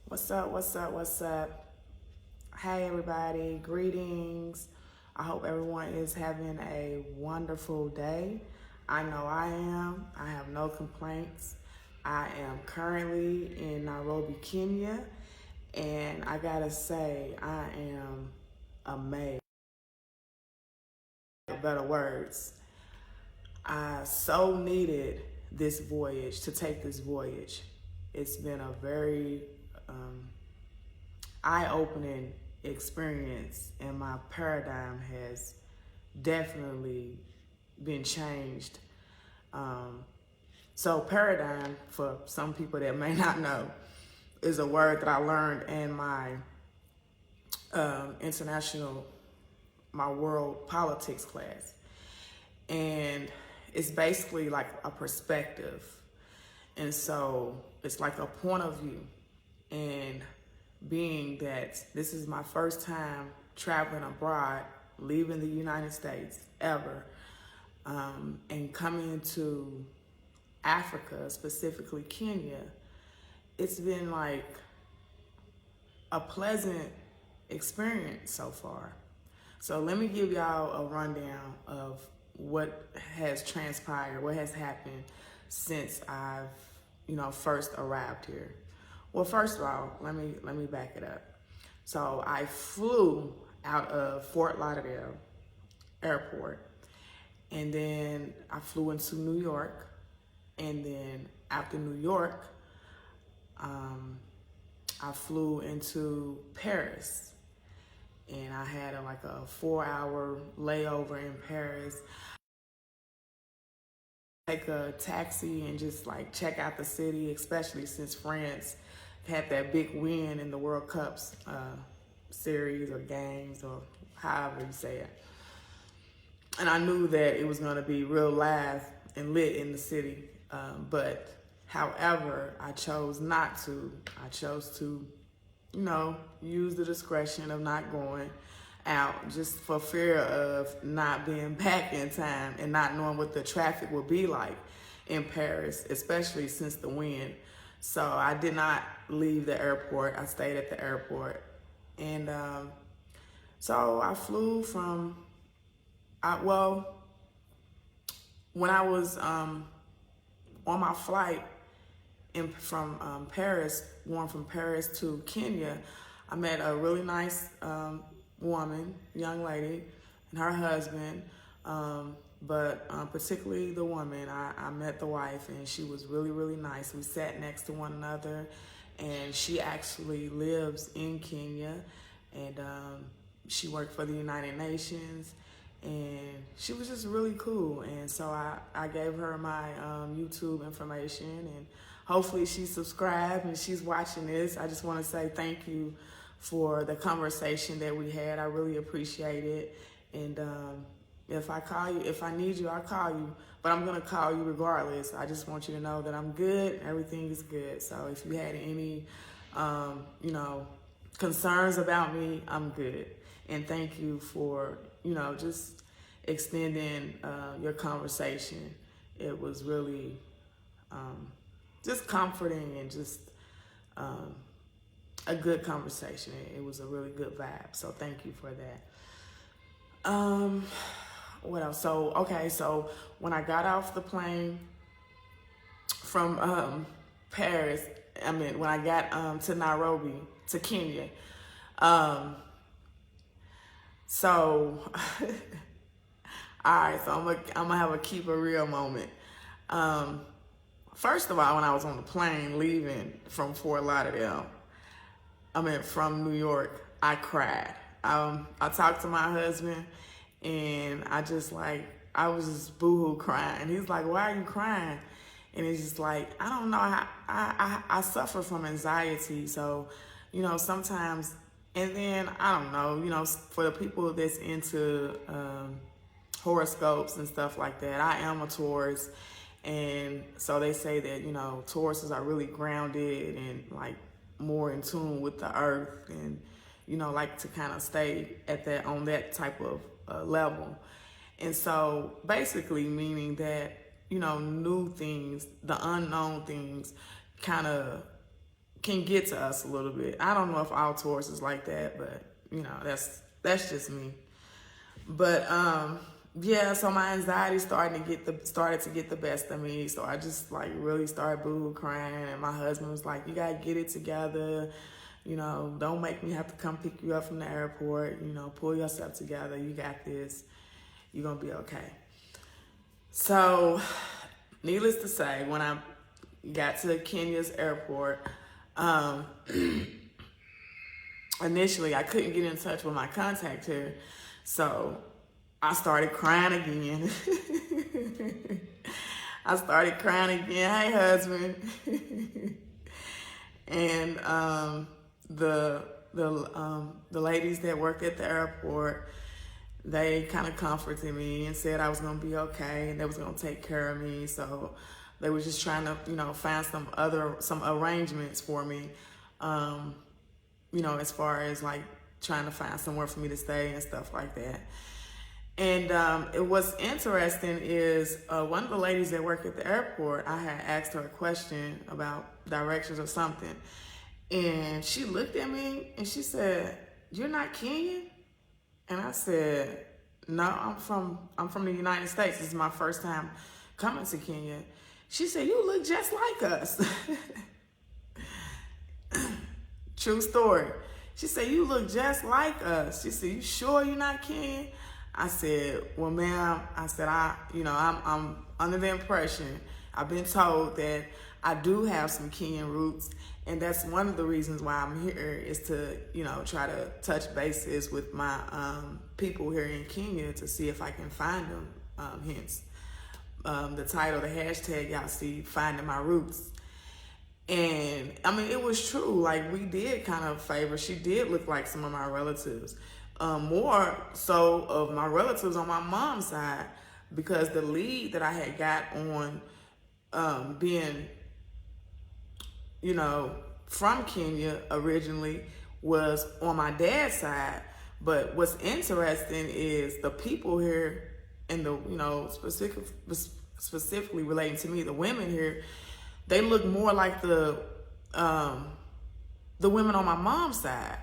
What's up? What's up? What's up? Hey, everybody. Greetings. I hope everyone is having a wonderful day. I know I am. I have no complaints. I am currently in Nairobi, Kenya, and I gotta say, I am amazed. Better words. I so needed this voyage, to take this voyage. It's been a very eye-opening experience, and my paradigm has definitely been changed. So paradigm, for some people that may not know, is a word that I learned in my my world politics class. And it's basically like a perspective. And so it's like a point of view. And being that this is my first time traveling abroad, leaving the United States ever, and coming to Africa, specifically Kenya, it's been like a pleasant experience so far. So let me give y'all a rundown of what has transpired, what has happened since I've, first arrived here. Well, first of all, let me back it up. So I flew out of Fort Lauderdale Airport, and then I flew into New York, and then after New York, I flew into Paris, and I had a 4-hour layover in Paris. Take a taxi and just check out the city, especially since France had that big win in the World Cups series or games or however you say it. And I knew that it was going to be real live and lit in the city. But however, I chose not to. I chose to, use the discretion of not going out just for fear of not being back in time and not knowing what the traffic would be like in Paris, especially since the wind. So I did not leave the airport. I stayed at the airport. And so I flew when I was on my flight from Paris, going from Paris to Kenya, I met a really nice woman, young lady, and her husband. But particularly the woman, I met the wife, and she was really, really nice. We sat next to one another, and she actually lives in Kenya, and she worked for the United Nations, and she was just really cool. And so I gave her my YouTube information, and hopefully she's subscribed and she's watching this. I just want to say thank you for the conversation that we had. I really appreciate it. And if I need you, I'll call you. But I'm going to call you regardless. I just want you to know that I'm good. Everything is good. So if you had any, concerns about me, I'm good. And thank you for, just extending your conversation. It was really just comforting and just a good conversation. It was a really good vibe. So thank you for that. What else? So when I got off the plane from Paris, when I got to Nairobi, to Kenya, so all right, so I'm gonna have a keep it real moment. First of all, when I was on the plane leaving from Fort Lauderdale, from New York, I cried. I talked to my husband, and I was just boohoo crying. He's like, "Why are you crying?" And it's just like, I don't know. I suffer from anxiety, so sometimes. And then I don't know. For the people that's into horoscopes and stuff like that, I am a Taurus, and so they say that Tauruses are really grounded and more in tune with the earth, and like to kind of stay on that type of level. And so basically meaning that new things, the unknown things, kind of can get to us a little bit. I don't know if all Taurus is like that, but you know, that's just me. But yeah, so my anxiety started to get the best of me. So I just like really started boo crying, and my husband was like, "You gotta get it together. You know, don't make me have to come pick you up from the airport. You know, pull yourself together. You got this. You're gonna be okay." So, needless to say, when I got to Kenya's airport, initially I couldn't get in touch with my contact here, so I started crying again. I started crying again. "Hey, husband." And the ladies that worked at the airport, they kind of comforted me and said I was gonna be okay and they was gonna take care of me. So they were just trying to, you know, find some arrangements for me, you know, as far as like trying to find somewhere for me to stay and stuff like that. And what's interesting is one of the ladies that work at the airport, I had asked her a question about directions or something. And she looked at me and she said, "You're not Kenyan?" And I said, "No, I'm from the United States. This is my first time coming to Kenya." She said, "You look just like us." True story. She said, "You look just like us." She said, "You sure you're not Kenyan?" I said, "Well, ma'am," I said, I'm under the impression, I've been told that I do have some Kenyan roots, and that's one of the reasons why I'm here, is to, you know, try to touch bases with my people here in Kenya to see if I can find them, hence the title, the hashtag y'all see, Finding My Roots. And I mean, it was true. Like, we did kind of favor. She did look like some of my relatives, more so of my relatives on my mom's side, because the lead that I had got on being, you know, from Kenya originally was on my dad's side. But what's interesting is the people here, and the, you know, specifically relating to me, the women here, they look more like the women on my mom's side.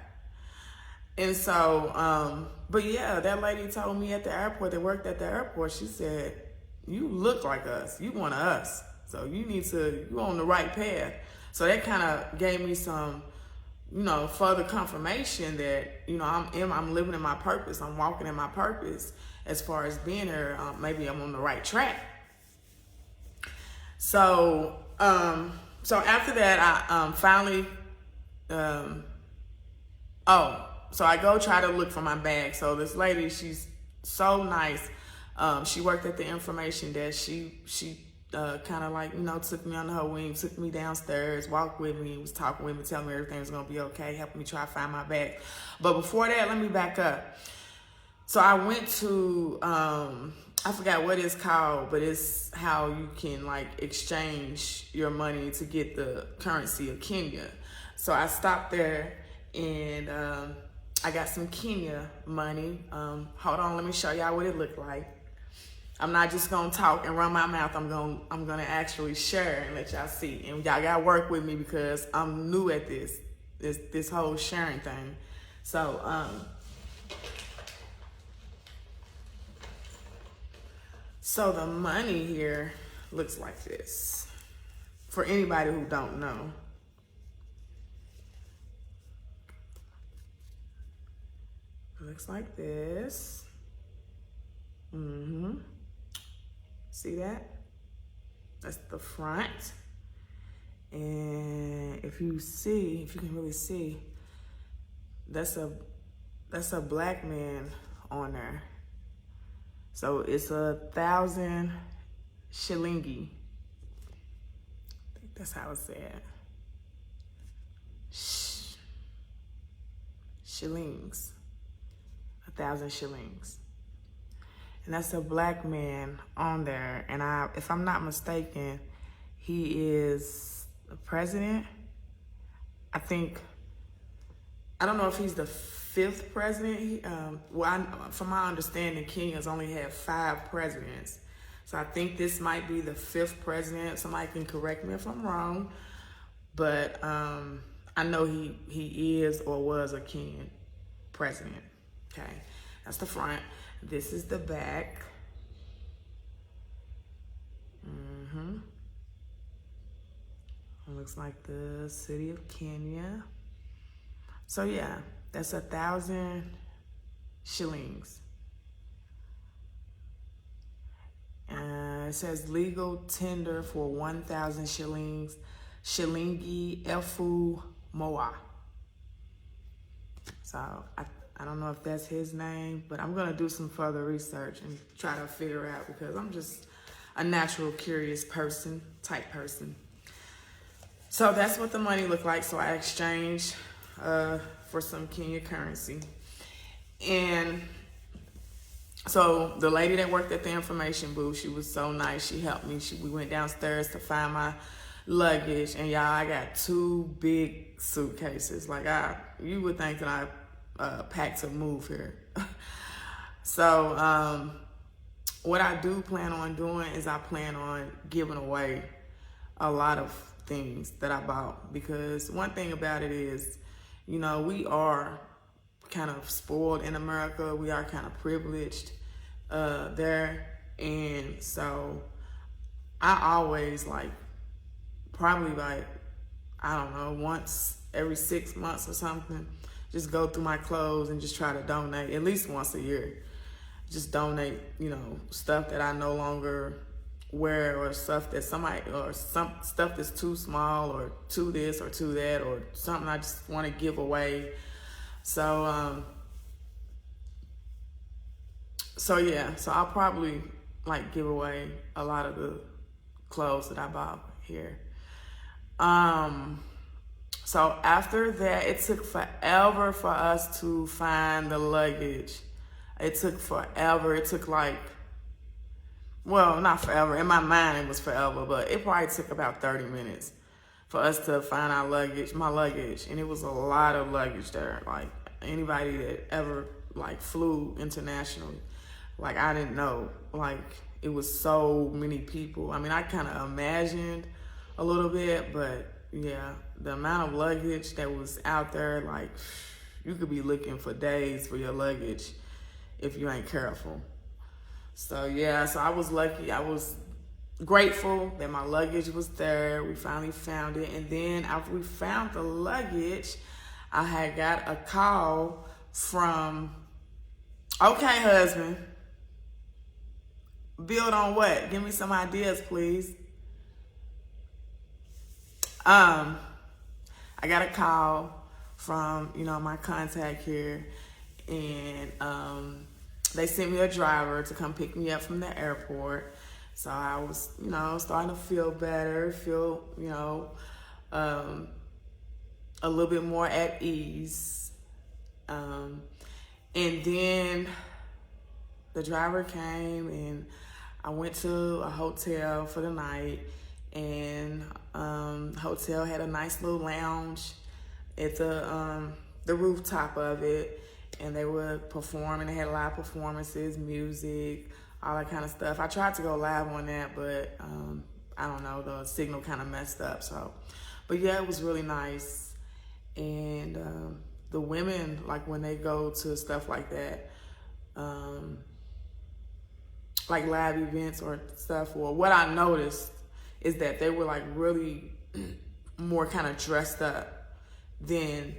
And so, but yeah, that lady told me at the airport, that worked at the airport, she said, "You look like us. You one of us. So you're on the right path." So that kind of gave me some, you know, further confirmation that, you know, I'm living in my purpose. I'm walking in my purpose as far as being here. Maybe I'm on the right track. So, so after that, I finally, so I go try to look for my bag. So this lady, she's so nice. She worked at the information desk. She kind of like, you know, took me under her wing, took me downstairs, walked with me, was talking with me, telling me everything was gonna be okay, helping me try to find my bag. But before that, let me back up. So I went to, I forgot what it's called, but it's how you can like exchange your money to get the currency of Kenya. So I stopped there and I got some Kenya money. Hold on, let me show y'all what it looked like. I'm not just gonna talk and run my mouth. I'm gonna actually share and let y'all see. And y'all gotta work with me because I'm new at this whole sharing thing. So so the money here looks like this. For anybody who don't know. It looks like this. See that? That's the front. And if you can really see, that's a black man on there. So it's 1,000 shilingi. I think that's how it's said. Shillings. 1,000 shillings. And that's a black man on there. And if I'm not mistaken, he is the president. I don't know if he's the 5th president. From my understanding, Kenya's only had 5 presidents. So I think this might be the 5th president. Somebody can correct me if I'm wrong. but I know he is or was a Kenyan president. Okay, that's the front. This is the back. It looks like the city of Kenya. So yeah, that's 1,000 shillings. It says legal tender for 1,000 shillings, shilingi elfu moa. So I don't know if that's his name, but I'm gonna do some further research and try to figure out, because I'm just a natural curious type person. So that's what the money looked like. So I exchanged for some Kenya currency. And so the lady that worked at the information booth, she was so nice. She helped me. We went downstairs to find my luggage. And y'all, I got 2 big suitcases. Like you would think that I packed to move here. So what I do plan on doing is I plan on giving away a lot of things that I bought, because one thing about it is, you know, we are kind of spoiled in America. We are kind of privileged there. And so I always probably I don't know, once every 6 months or something, just go through my clothes and just try to donate at least once a year. Just donate, you know, stuff that I no longer wear, or stuff that some stuff that's too small, or too this or too that, or something I just want to give away. So yeah, so I'll probably give away a lot of the clothes that I bought here. So after that, it took forever for us to find the luggage. It took forever. It took well, not forever. In my mind, it was forever, but it probably took about 30 minutes for us to find our luggage, my luggage. And it was a lot of luggage there. Like, anybody that ever flew internationally, I didn't know, it was so many people. I mean, I kind of imagined a little bit, but yeah, the amount of luggage that was out there, you could be looking for days for your luggage if you ain't careful. So yeah, so I was lucky. I was grateful that my luggage was there. We finally found it. And then after we found the luggage, I had got a call from, okay, husband, build on what? Give me some ideas, please. I got a call from, my contact here, and they sent me a driver to come pick me up from the airport. So I was, starting to feel better, a little bit more at ease. And then the driver came, and I went to a hotel for the night, and the hotel had a nice little lounge at the rooftop of it. And they would perform, and they had live performances, music, all that kind of stuff. I tried to go live on that, but I don't know, the signal kind of messed up. So, but yeah, it was really nice. And the women, when they go to stuff like that, live events or stuff, or what I noticed is that they were really more kind of dressed up than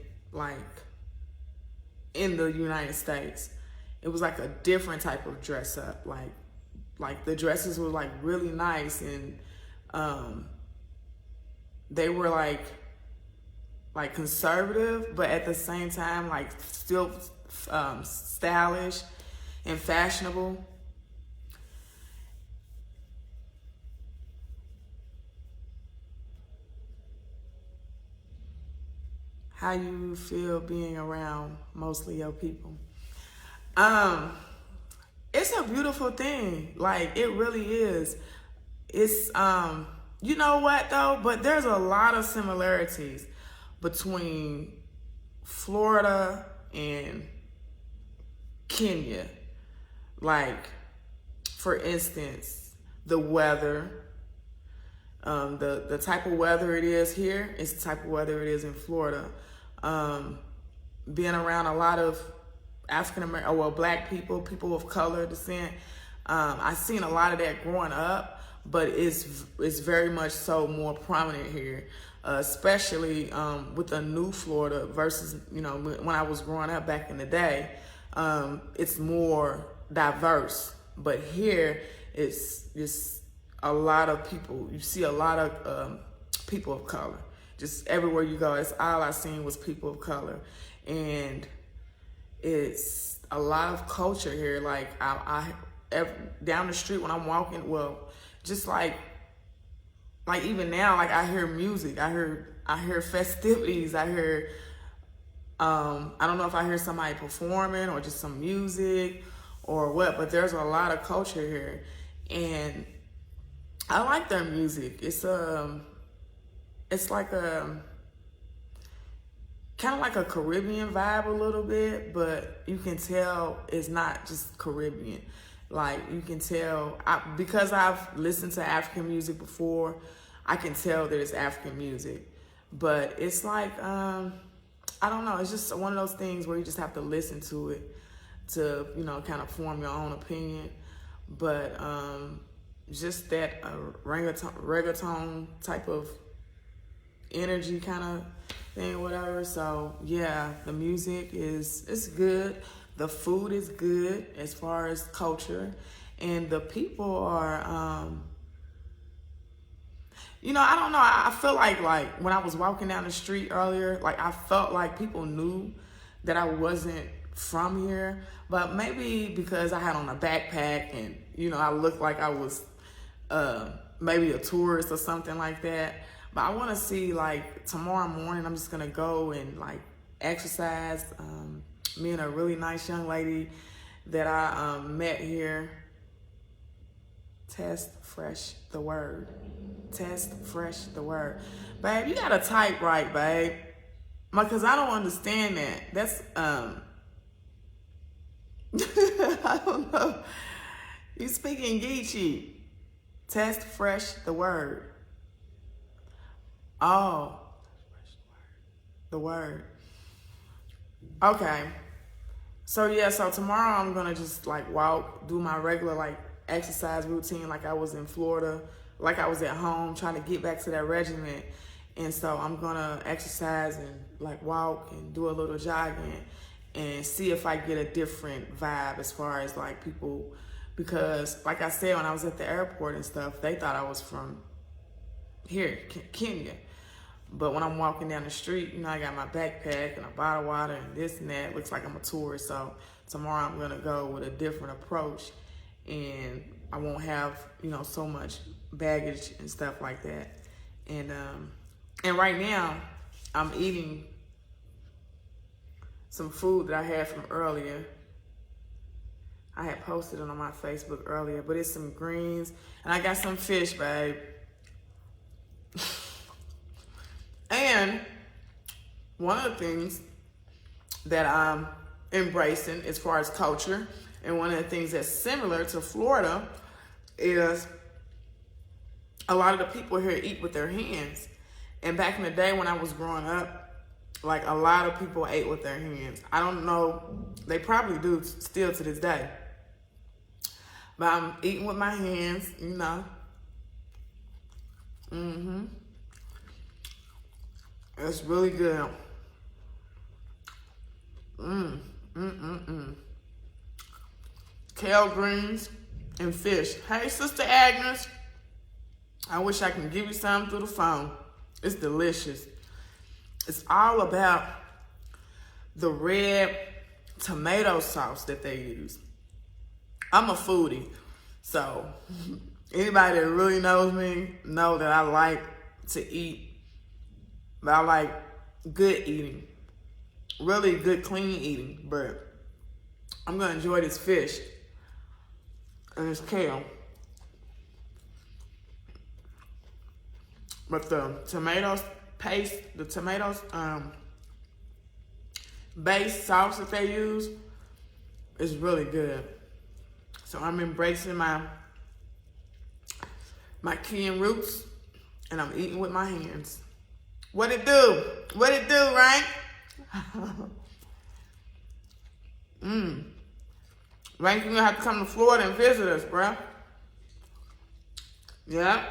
in the United States. It was a different type of dress up. Like the dresses were really nice, and they were conservative, but at the same time still stylish and fashionable. How you feel being around mostly your people? It's a beautiful thing. It really is. It's you know what though? But there's a lot of similarities between Florida and Kenya. For instance, the weather, The type of weather it is here is the type of weather it is in Florida. Being around a lot of African American, well, black people, people of color descent, I've seen a lot of that growing up, but it's very much so more prominent here, especially with the new Florida versus, you know, when I was growing up back in the day. It's more diverse, but here it's a lot of people. You see a lot of people of color. Just everywhere you go, it's all I seen was people of color, and it's a lot of culture here. Like down the street when I'm walking, well, just like even now, like I hear music, I hear festivities, I hear I don't know if I hear somebody performing or just some music or what, but there's a lot of culture here, and I like their music. It's like a kind of like a Caribbean vibe a little bit, but you can tell it's not just Caribbean. Like you can tell, because I've listened to African music before, I can tell that it's African music. But it's like, I don't know, it's just one of those things where you just have to listen to it to, you know, kind of form your own opinion. But just that reggaeton type of energy kind of thing, whatever. So yeah, the music is good. The food is good as far as culture, and the people are, you know, I don't know. I feel like when I was walking down the street earlier, like I felt like people knew that I wasn't from here, but maybe because I had on a backpack and, you know, I looked like I was maybe a tourist or something like that. But I want to see, like, tomorrow morning, I'm just going to go and, like, exercise. Me and a really nice young lady that I met here. Test fresh the word. Test fresh the word. Babe, you got to type right, babe. Because I don't understand that. That's, I don't know. You speaking Geechee. Test fresh the word. Oh, the word. Okay. So yeah, so tomorrow I'm gonna just like walk, do my regular like exercise routine like I was in Florida, like I was at home, trying to get back to that regiment. And so I'm gonna exercise and like walk and do a little jogging and see if I get a different vibe as far as like people, because like I said, when I was at the airport and stuff, they thought I was from here, Kenya. But when I'm walking down the street, you know, I got my backpack and a bottle of water and this and that. Looks like I'm a tourist. So tomorrow I'm going to go with a different approach, and I won't have, you know, so much baggage and stuff like that. And right now I'm eating some food that I had from earlier. I had posted it on my Facebook earlier, but it's some greens and I got some fish, babe. And one of the things that I'm embracing as far as culture, and one of the things that's similar to Florida, is a lot of the people here eat with their hands. And back in the day when I was growing up, like a lot of people ate with their hands. I don't know, they probably do still to this day. But I'm eating with my hands, you know. It's really good. Kale greens and fish. Hey, Sister Agnes. I wish I can give you some through the phone. It's delicious. It's all about the red tomato sauce that they use. I'm a foodie, so anybody that really knows me know that I like to eat. But I like good eating, really good clean eating. But I'm gonna enjoy this fish and this kale. But the tomatoes paste, the tomatoes base sauce that they use is really good. So I'm embracing my Kenyan roots and I'm eating with my hands. What it do? What it do, right? Rank, you're gonna have to come to Florida and visit us, bruh. Yeah.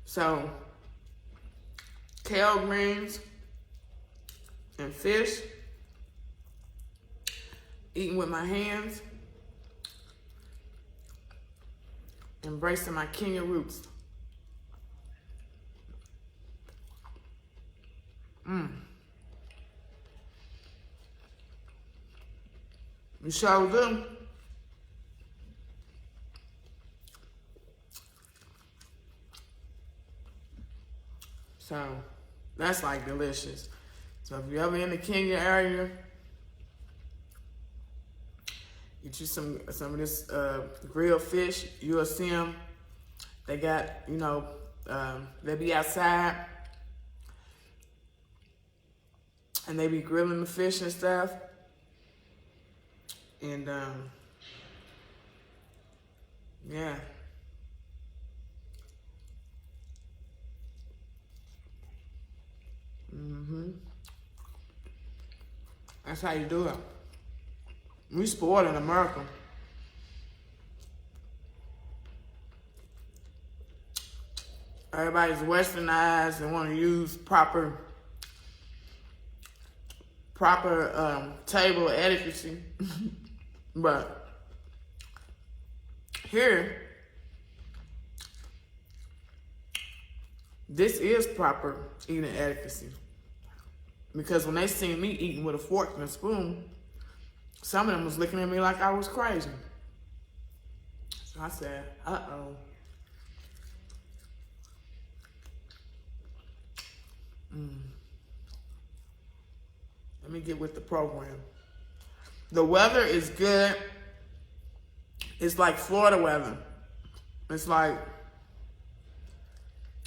So, kale greens and fish, eating with my hands, embracing my Kenya roots. You sure do. So, that's like delicious. So if you're ever in the Kenya area, get you some of this grilled fish. You'll see them. They got, you know, they be outside and they be grilling the fish and stuff. And yeah. That's how you do it. We spoiled in America. Everybody's westernized and want to use proper table etiquette. But here, this is proper eating etiquette. Because when they seen me eating with a fork and a spoon, some of them was looking at me like I was crazy. So I said, uh-oh. Let me get with the program. The weather is good. It's like Florida weather. It's like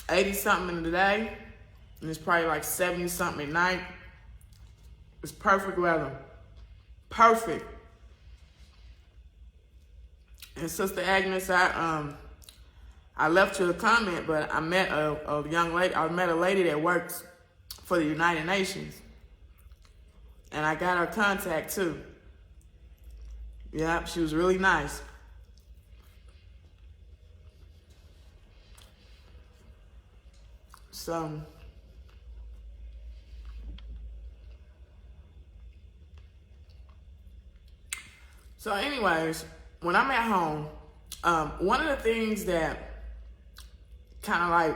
80-something in the day, and it's probably like 70-something at night. It's perfect weather. Perfect. And Sister Agnes, I left you a comment, but I met a young lady. I met a lady that works for the United Nations, and I got her contact too. Yeah, she was really nice. So anyways, when I'm at home, one of the things that kind of like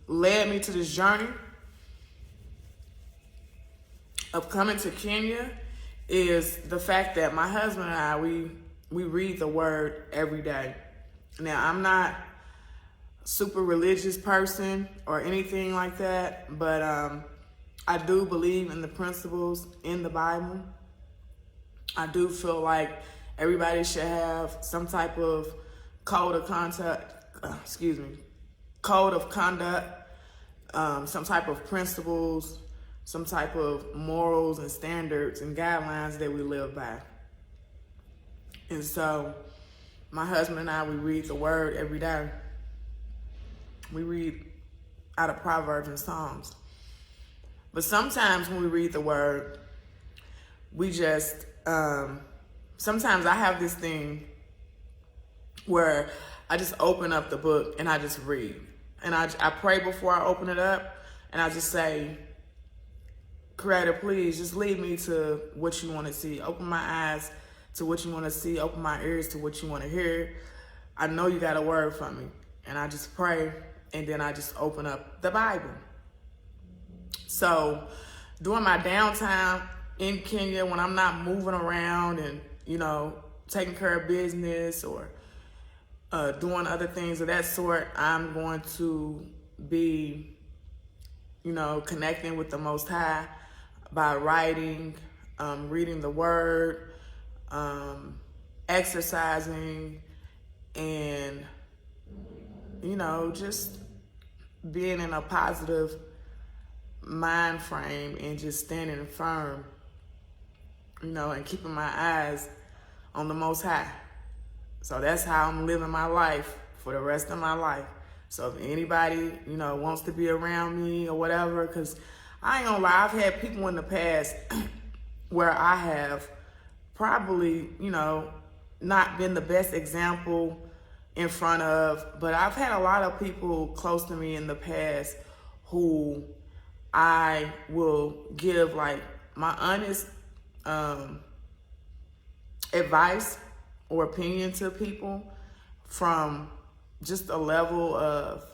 led me to this journey of coming to Kenya is the fact that my husband and I, we read the word every day. Now, I'm not a super religious person or anything like that, but I do believe in the principles in the Bible. I do feel like everybody should have some type of code of conduct, some type of principles, some type of morals and standards and guidelines that we live by. And so my husband and I, we read the word every day. We read out of Proverbs and Psalms. But sometimes when we read the word, we just, sometimes I have this thing where I just open up the book and I just read. And I pray before I open it up, and I just say, Creator, please just lead me to what you want to see. Open my eyes to what you want to see. Open my ears to what you want to hear. I know you got a word for me. And I just pray, and then I just open up the Bible. So during my downtime in Kenya, when I'm not moving around and, you know, taking care of business or doing other things of that sort, I'm going to be, you know, connecting with the Most High by writing, reading the Word, exercising, and, you know, just being in a positive mind frame and just standing firm, you know, and keeping my eyes on the Most High. So that's how I'm living my life for the rest of my life. So if anybody, you know, wants to be around me or whatever, because I ain't gonna lie, I've had people in the past where I have probably, you know, not been the best example in front of, but I've had a lot of people close to me in the past who I will give like my honest advice or opinion to people from just a level of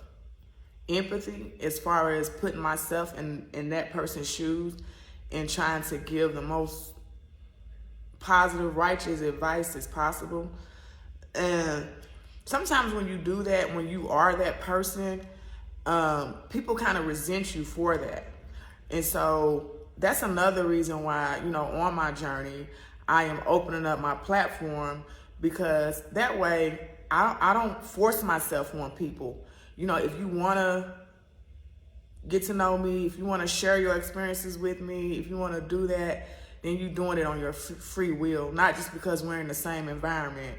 empathy as far as putting myself in that person's shoes and trying to give the most positive, righteous advice as possible. And sometimes when you do that, when you are that person, people kind of resent you for that. And so that's another reason why, you know, on my journey, I am opening up my platform, because that way I don't force myself on people. You know, if you want to get to know me, if you want to share your experiences with me, if you want to do that, then you're doing it on your free will, not just because we're in the same environment,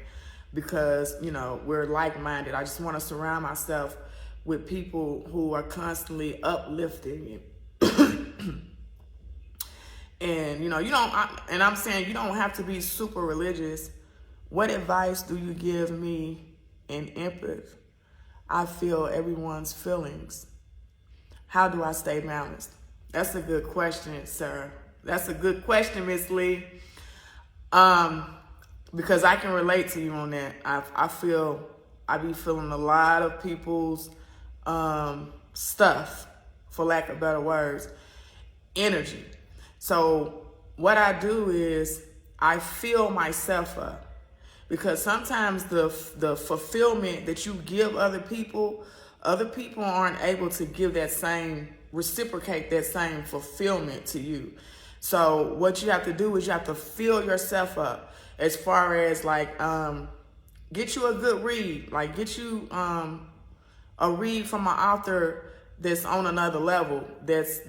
because, you know, we're like-minded. I just want to surround myself with people who are constantly uplifting and, you know, I'm saying you don't have to be super religious. What advice do you give me in empathy? I feel everyone's feelings. How do I stay balanced? That's a good question, sir. That's a good question, Miss Lee. Because I can relate to you on that. I be feeling a lot of people's stuff, for lack of better words, energy. So what I do is I fill myself up, because sometimes the fulfillment that you give other people aren't able to give that same, reciprocate that same fulfillment to you. So what you have to do is you have to fill yourself up, as far as like get you a good read, like get you a read from an author that's on another level, that's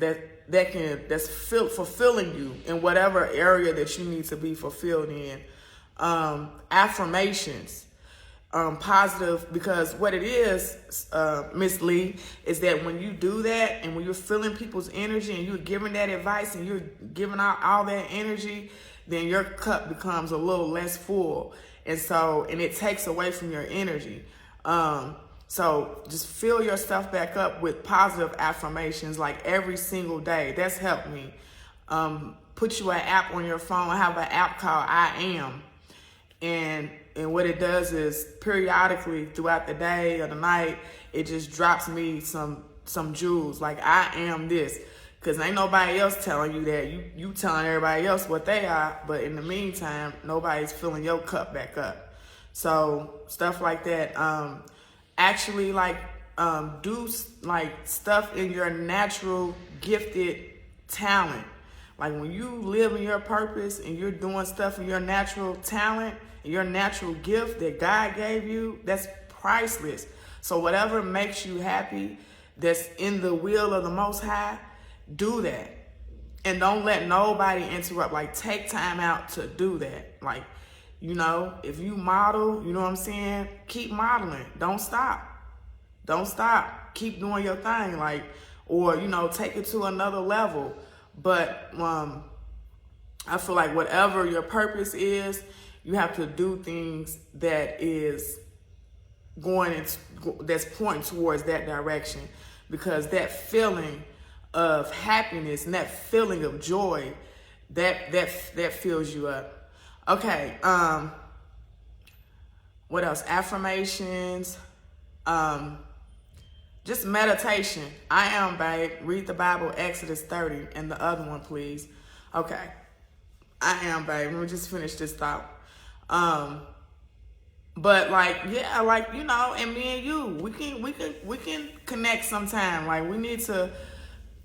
fulfilling you in whatever area that you need to be fulfilled in. Affirmations, positive, because what it is, Miss Lee, is that when you do that and when you're feeling people's energy and you're giving that advice and you're giving out all that energy, then your cup becomes a little less full. And it takes away from your energy. So just fill yourself back up with positive affirmations like every single day. That's helped me. Put you an app on your phone. I have an app called I Am. And what it does is periodically throughout the day or the night, it just drops me some jewels. Like, I am this. Because ain't nobody else telling you that. You telling everybody else what they are. But in the meantime, nobody's filling your cup back up. So stuff like that. Actually, like, do like stuff in your natural gifted talent. Like when you live in your purpose and you're doing stuff in your natural talent, your natural gift that God gave you, that's priceless. So whatever makes you happy, that's in the will of the Most High, do that. And don't let nobody interrupt. Like, take time out to do that. Like, you know, if you model, you know what I'm saying? Keep modeling. Don't stop. Don't stop. Keep doing your thing. Like, or, you know, take it to another level. But I feel like whatever your purpose is, you have to do things that is that's pointing towards that direction, because that feeling of happiness and that feeling of joy, that fills you up. Okay. What else? Affirmations. Just meditation. I am, babe. Read the Bible, Exodus 30, and the other one, please. Okay. I am, babe. Let me just finish this thought. But like, yeah, like, you know, and me and you, we can connect sometime. Like, we need to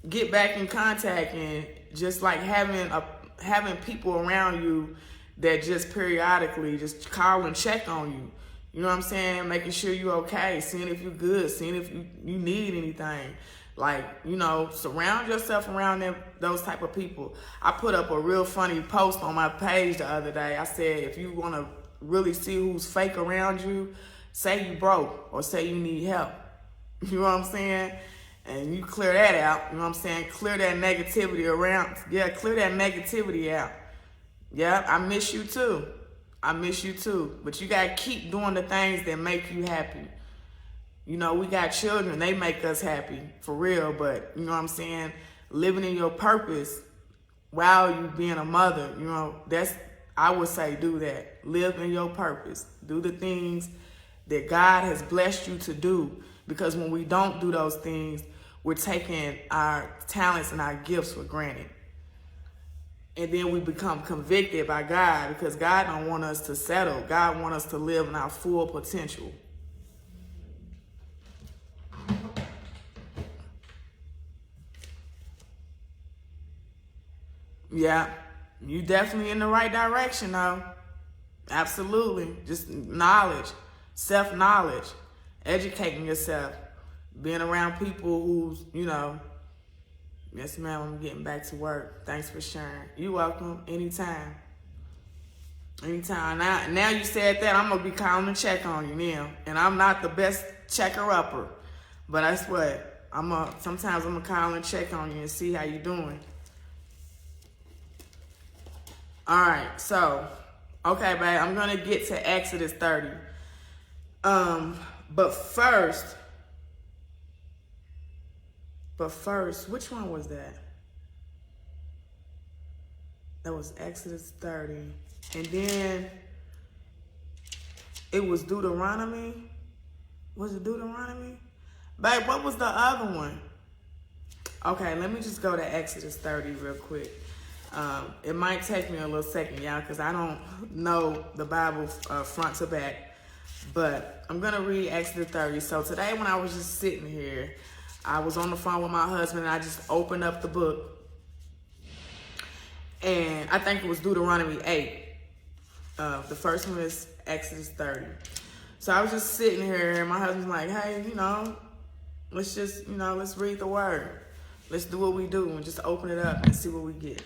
get back in contact, and just like having people around you that just periodically just call and check on you. You know what I'm saying? Making sure you're okay, seeing if you're good, seeing if you need anything. Like, you know, surround yourself around those type of people. I put up a real funny post on my page the other day. I said, if you want to really see who's fake around you, say you broke or say you need help. You know what I'm saying? And you clear that out. You know what I'm saying? Clear that negativity around. Yeah, clear that negativity out. Yeah, I miss you too. I miss you too. But you got to keep doing the things that make you happy. You know, we got children. They make us happy, for real. But, you know what I'm saying? Living in your purpose while you being a mother, you know, I would say do that. Live in your purpose. Do the things that God has blessed you to do. Because when we don't do those things, we're taking our talents and our gifts for granted. And then we become convicted by God because God don't want us to settle. God wants us to live in our full potential. Yeah, you definitely in the right direction though. Absolutely. Just knowledge, self-knowledge, educating yourself, being around people who's, you know, yes ma'am, I'm getting back to work. Thanks for sharing. You're welcome. Anytime. Anytime. Now you said that, I'm going to be calling to check on you now. And I'm not the best checker-upper. But that's what, sometimes I'm going to call and check on you and see how you doing. All right, so, okay, babe, I'm going to get to Exodus 30. But first, which one was that? That was Exodus 30. And then it was Deuteronomy. Was it Deuteronomy? Babe, what was the other one? Okay, let me just go to Exodus 30 real quick. It might take me a little second, y'all, because I don't know the Bible front to back. But I'm going to read Exodus 30. So today when I was just sitting here, I was on the phone with my husband and I just opened up the book. And I think it was Deuteronomy 8. The first one is Exodus 30. So I was just sitting here and my husband's like, hey, you know, let's just, you know, let's read the word. Let's do what we do and just open it up and see what we get.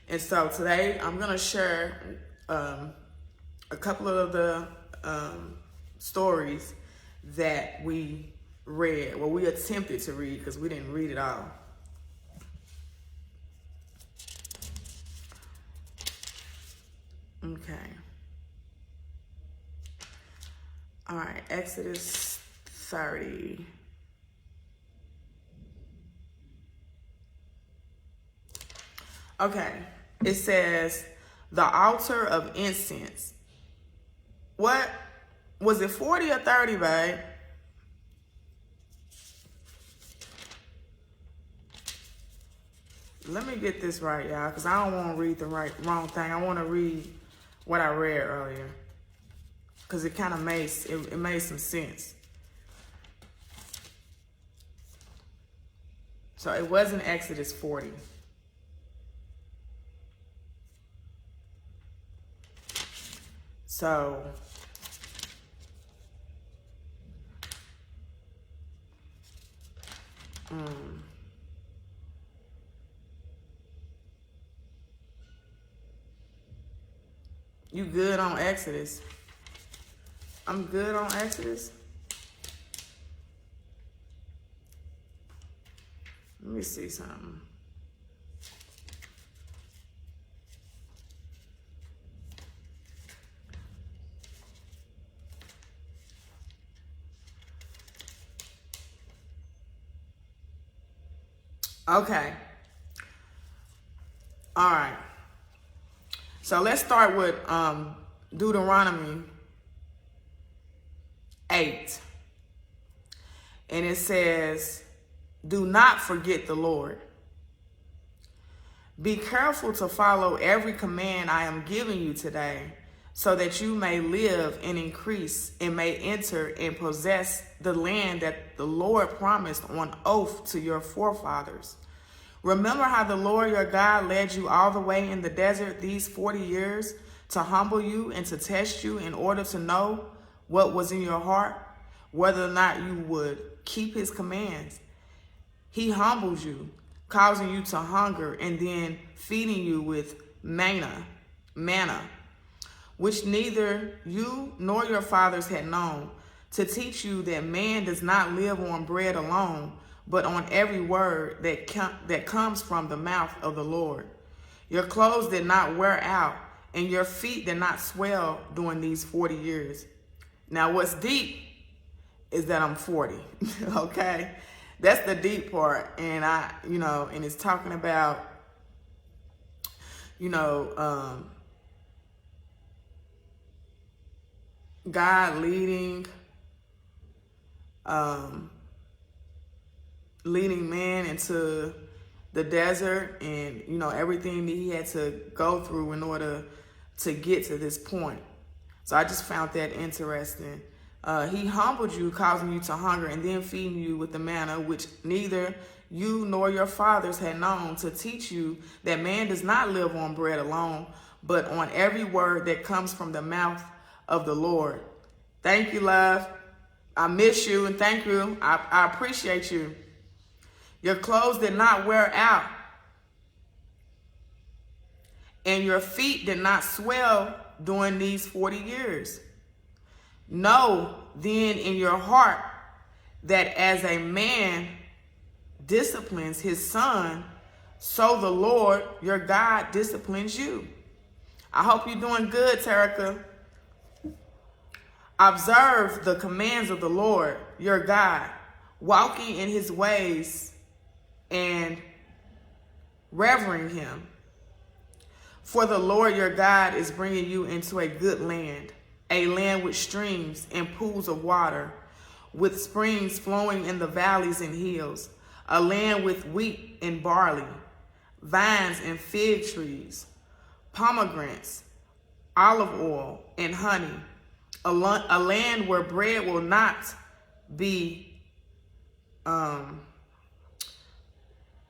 And so today I'm going to share a couple of the stories that we read, well, we attempted to read because we didn't read it all. Okay. All right, Exodus 30. Okay, it says, the altar of incense. What? Was it 40 or 30, babe? Let me get this right, y'all, because I don't want to read the wrong thing. I want to read what I read earlier, because it kind of made some sense. So it wasn't Exodus 40. So you good on Exodus? I'm good on Exodus. Let me see something. Okay. All right. So let's start with Deuteronomy 8. And it says, do not forget the Lord. Be careful to follow every command I am giving you today, so that you may live and increase and may enter and possess the land that the Lord promised on oath to your forefathers. Remember how the Lord your God led you all the way in the desert these 40 years to humble you and to test you in order to know what was in your heart, whether or not you would keep his commands. He humbles you, causing you to hunger and then feeding you with manna, which neither you nor your fathers had known, to teach you that man does not live on bread alone, but on every word that comes from the mouth of the Lord. Your clothes did not wear out, and your feet did not swell during these 40 years. Now, what's deep is that I'm 40, okay? That's the deep part. And and it's talking about, God leading man into the desert, and everything that he had to go through in order to get to this point. So I just found that interesting. He humbled you, causing you to hunger, and then feeding you with the manna, which neither you nor your fathers had known, to teach you that man does not live on bread alone, but on every word that comes from the mouth of the Lord. Thank you, love. I miss you, and thank you. I appreciate you. Your clothes did not wear out, and your feet did not swell during these 40 years. Know then in your heart that as a man disciplines his son, so the Lord your God disciplines you. I hope you're doing good, Terica. Observe the commands of the Lord your God, walking in his ways and revering him. For the Lord your God is bringing you into a good land, a land with streams and pools of water, with springs flowing in the valleys and hills, a land with wheat and barley, vines and fig trees, pomegranates, olive oil and honey, a land where bread will not be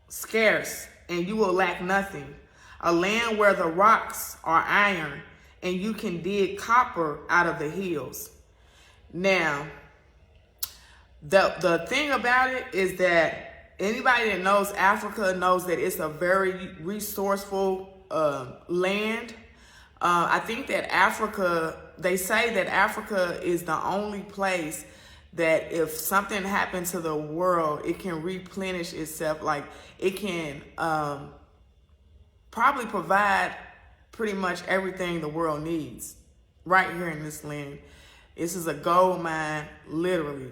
scarce, and you will lack nothing. A land where the rocks are iron, and you can dig copper out of the hills. Now, the thing about it is that anybody that knows Africa knows that it's a very resourceful land. I think that they say that Africa is the only place that if something happened to the world, it can replenish itself. Like it can probably provide pretty much everything the world needs right here in this land. This is a gold mine, literally.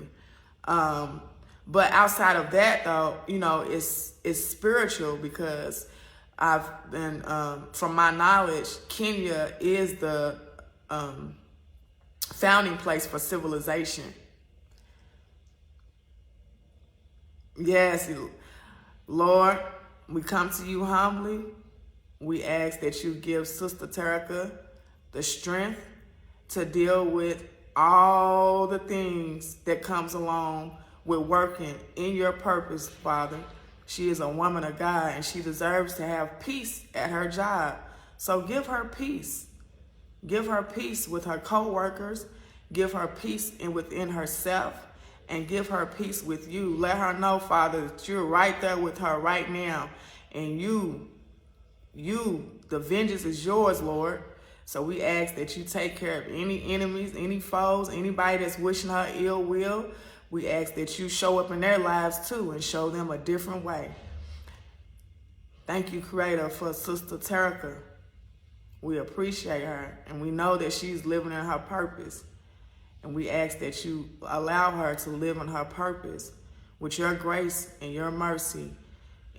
But outside of that, though, it's spiritual, because I've been, from my knowledge, Kenya is the founding place for civilization. Yes, Lord, we come to you humbly. We ask that you give Sister Terica the strength to deal with all the things that comes along with working in your purpose, Father. She is a woman of God, and she deserves to have peace at her job. So give her peace. Give her peace with her co-workers. Give her peace within herself, and give her peace with you. Let her know, Father, that you're right there with her right now. And you, the vengeance is yours, Lord. So we ask that you take care of any enemies, any foes, anybody that's wishing her ill will. We ask that you show up in their lives too and show them a different way. Thank you, Creator, for Sister Terica. We appreciate her, and we know that she's living in her purpose. And we ask that you allow her to live in her purpose with your grace and your mercy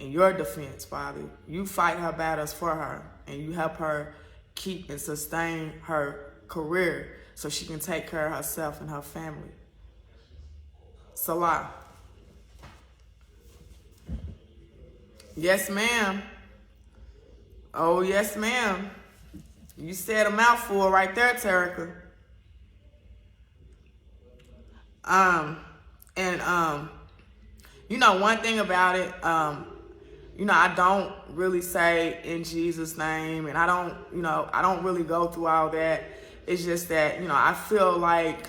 and your defense, Father. You fight her battles for her, and you help her keep and sustain her career so she can take care of herself and her family. Salah. Yes, ma'am. Oh, yes, ma'am. You said a mouthful right there, Terica. One thing about it, I don't really say in Jesus' name, and I don't really go through all that. It's just that, I feel like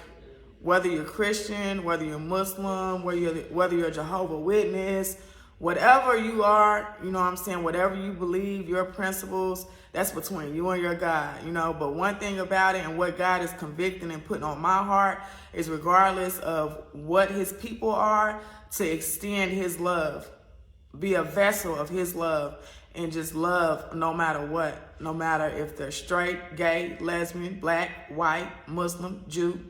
whether you're Christian, whether you're Muslim, whether you're Jehovah's Witness, Whatever you are, you know what I'm saying, whatever you believe, your principles, that's between you and your God, you know. But one thing about it, and what God is convicting and putting on my heart, is regardless of what his people are, to extend his love. Be a vessel of his love, and just love no matter what. No matter if they're straight, gay, lesbian, black, white, Muslim, Jew.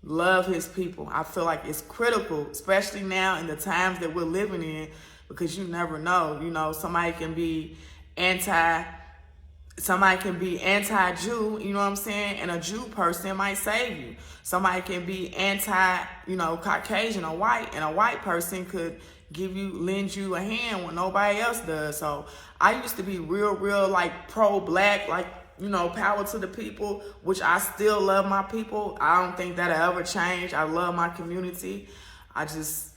Love his people. I feel like it's critical, especially now in the times that we're living in, because you never know. You know, somebody can be anti-Jew, you know what I'm saying? And a Jew person might save you. Somebody can be Caucasian or white, and a white person could lend you a hand when nobody else does. So I used to be real like pro-black, like, you know, power to the people, which I still love my people. I don't think that'll ever change. I love my community. It's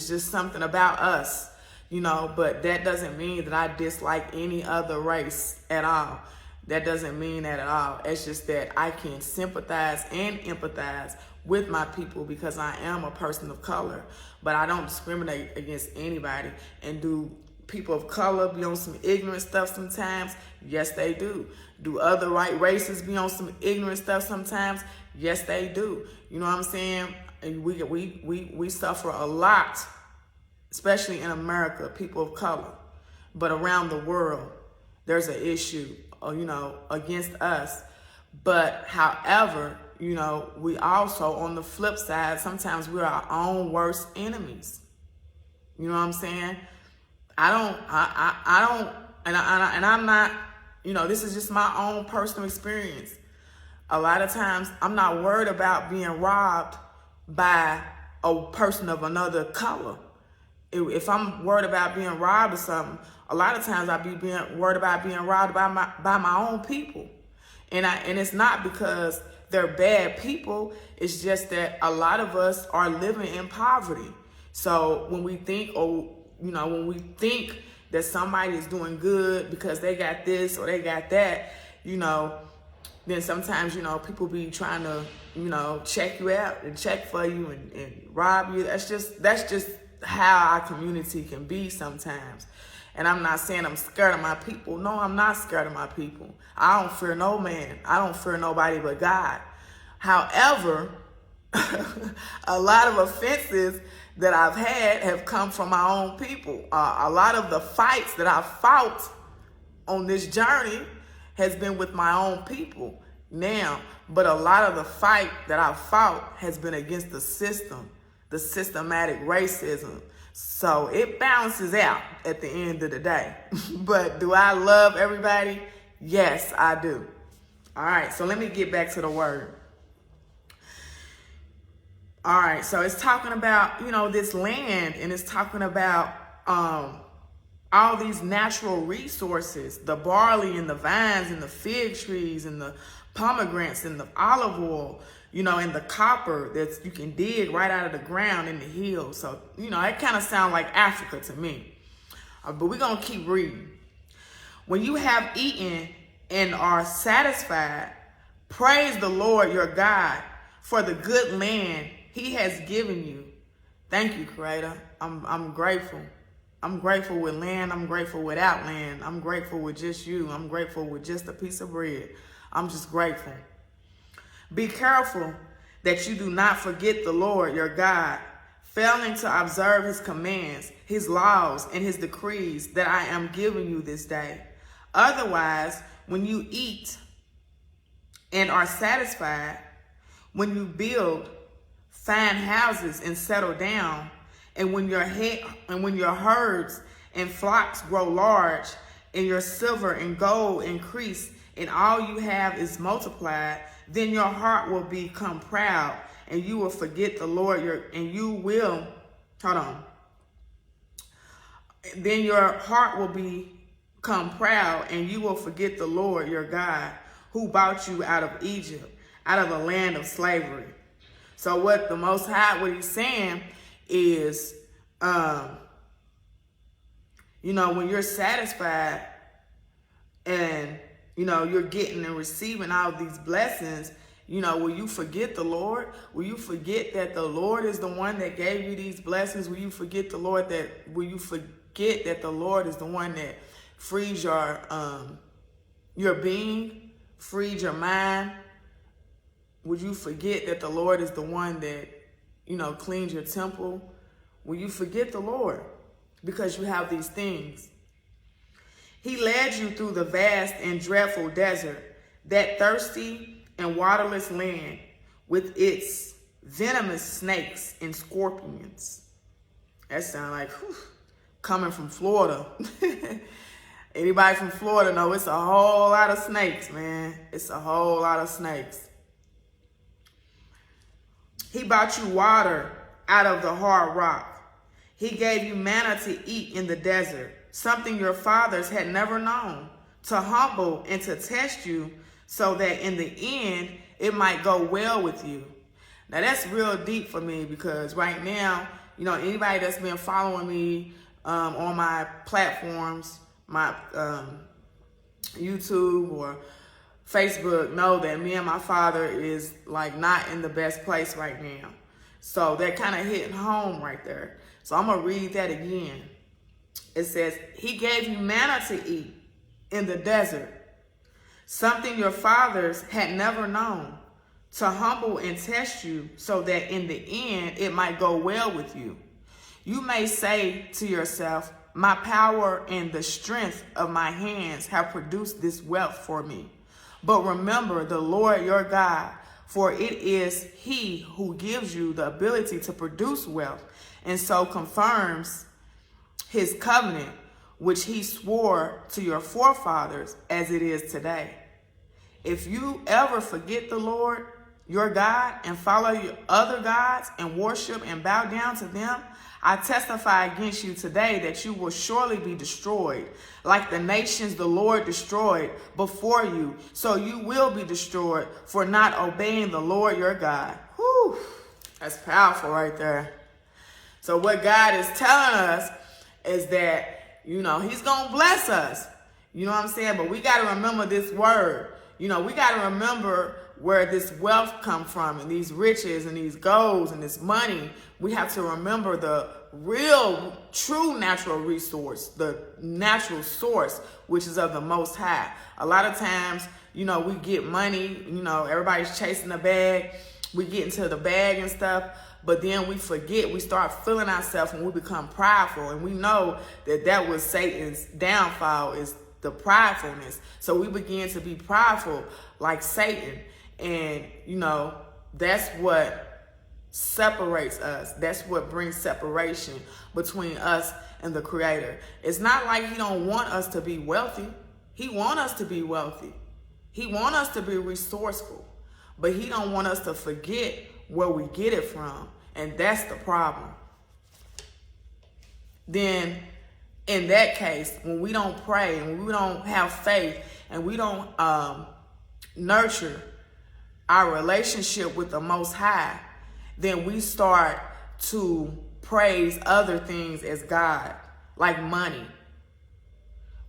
just something about us, you know, but that doesn't mean that I dislike any other race at all. That doesn't mean that at all. It's just that I can sympathize and empathize with my people because I am a person of color, but I don't discriminate against anybody. And do people of color be on some ignorant stuff sometimes? Yes, they do. Do other white races be on some ignorant stuff sometimes? Yes, they do. You know what I'm saying? And we suffer a lot, especially in America, people of color. But around the world, there's an issue, you know, against us. But however, you know, we also, on the flip side, sometimes we're our own worst enemies. You know what I'm saying? I'm not, you know, this is just my own personal experience. A lot of times I'm not worried about being robbed by a person of another color. If I'm worried about being robbed or something, a lot of times I'll be worried about being robbed by my own people. And it's not because they're bad people. It's just that a lot of us are living in poverty. So when we think, when we think that somebody is doing good because they got this or they got that, you know, then sometimes, you know, people be trying to, you know, check you out and check for you and rob you. That's just how our community can be sometimes. And I'm not saying I'm scared of my people. No, I'm not scared of my people. I don't fear no man. I don't fear nobody but God. However, a lot of offenses that I've had have come from my own people. A lot of the fights that I've fought on this journey has been with my own people now. But a lot of the fight that I've fought has been against the system, the systematic racism. So it balances out at the end of the day. But do I love everybody? Yes, I do. All right, so let me get back to the word. All right, so it's talking about, you know, this land, and it's talking about all these natural resources, the barley and the vines and the fig trees and the pomegranates and the olive oil, you know, and the copper that you can dig right out of the ground in the hills. So, you know, it kind of sounds like Africa to me. But we're going to keep reading. When you have eaten and are satisfied, praise the Lord your God for the good land he has given you. Thank you, Creator. I'm grateful. I'm grateful with land. I'm grateful without land. I'm grateful with just you. I'm grateful with just a piece of bread. I'm just grateful. Be careful that you do not forget the Lord your God, failing to observe his commands, his laws, and his decrees that I am giving you this day. Otherwise, when you eat and are satisfied, when you build fine houses and settle down, and when your herds and flocks grow large, and your silver and gold increase, and all you have is multiplied, then your heart will become proud, and you will forget the Lord Then your heart will become proud, and you will forget the Lord your God, who brought you out of Egypt, out of the land of slavery. So what the Most High, what he's saying is, you know, when you're satisfied and, you know, you're getting and receiving all these blessings, you know, will you forget the Lord? Will you forget that the Lord is the one that gave you these blessings? Will you forget the Lord forget that the Lord is the one that frees your being, frees your mind? Would you forget that the Lord is the one that, cleans your temple? Will you forget the Lord because you have these things? He led you through the vast and dreadful desert, that thirsty and waterless land with its venomous snakes and scorpions. That sounds like coming from Florida. Anybody from Florida know it's a whole lot of snakes, man. It's a whole lot of snakes. He brought you water out of the hard rock. He gave you manna to eat in the desert, something your fathers had never known, to humble and to test you so that in the end it might go well with you. Now that's real deep for me because right now, anybody that's been following me on my platforms, my YouTube or Facebook, know that me and my father is like not in the best place right now. So that kind of hitting home right there. So I'm going to read that again. It says, he gave you manna to eat in the desert, something your fathers had never known, to humble and test you so that in the end it might go well with you. You may say to yourself, my power and the strength of my hands have produced this wealth for me. But remember the Lord your God, for it is he who gives you the ability to produce wealth and so confirms his covenant, which he swore to your forefathers as it is today. If you ever forget the Lord your God and follow your other gods and worship and bow down to them, I testify against you today that you will surely be destroyed, like the nations the Lord destroyed before you. So you will be destroyed for not obeying the Lord your God. Whew, that's powerful right there. So what God is telling us is that, he's going to bless us. You know what I'm saying? But we got to remember this word. We got to remember where this wealth come from and these riches and these golds and this money. We have to remember the real, true natural resource, the natural source, which is of the Most High. A lot of times, we get money, everybody's chasing the bag. We get into the bag and stuff, but then we forget, we start feeling ourselves and we become prideful. And we know that was Satan's downfall, is the pridefulness. So we begin to be prideful like Satan. And, that's what separates us. That's what brings separation between us and the Creator. It's not like he don't want us to be wealthy. He want us to be wealthy. He want us to be resourceful. But he don't want us to forget where we get it from. And that's the problem. Then, in that case, when we don't pray and when we don't have faith and we don't nurture our relationship with the Most High, then we start to praise other things as God, like money.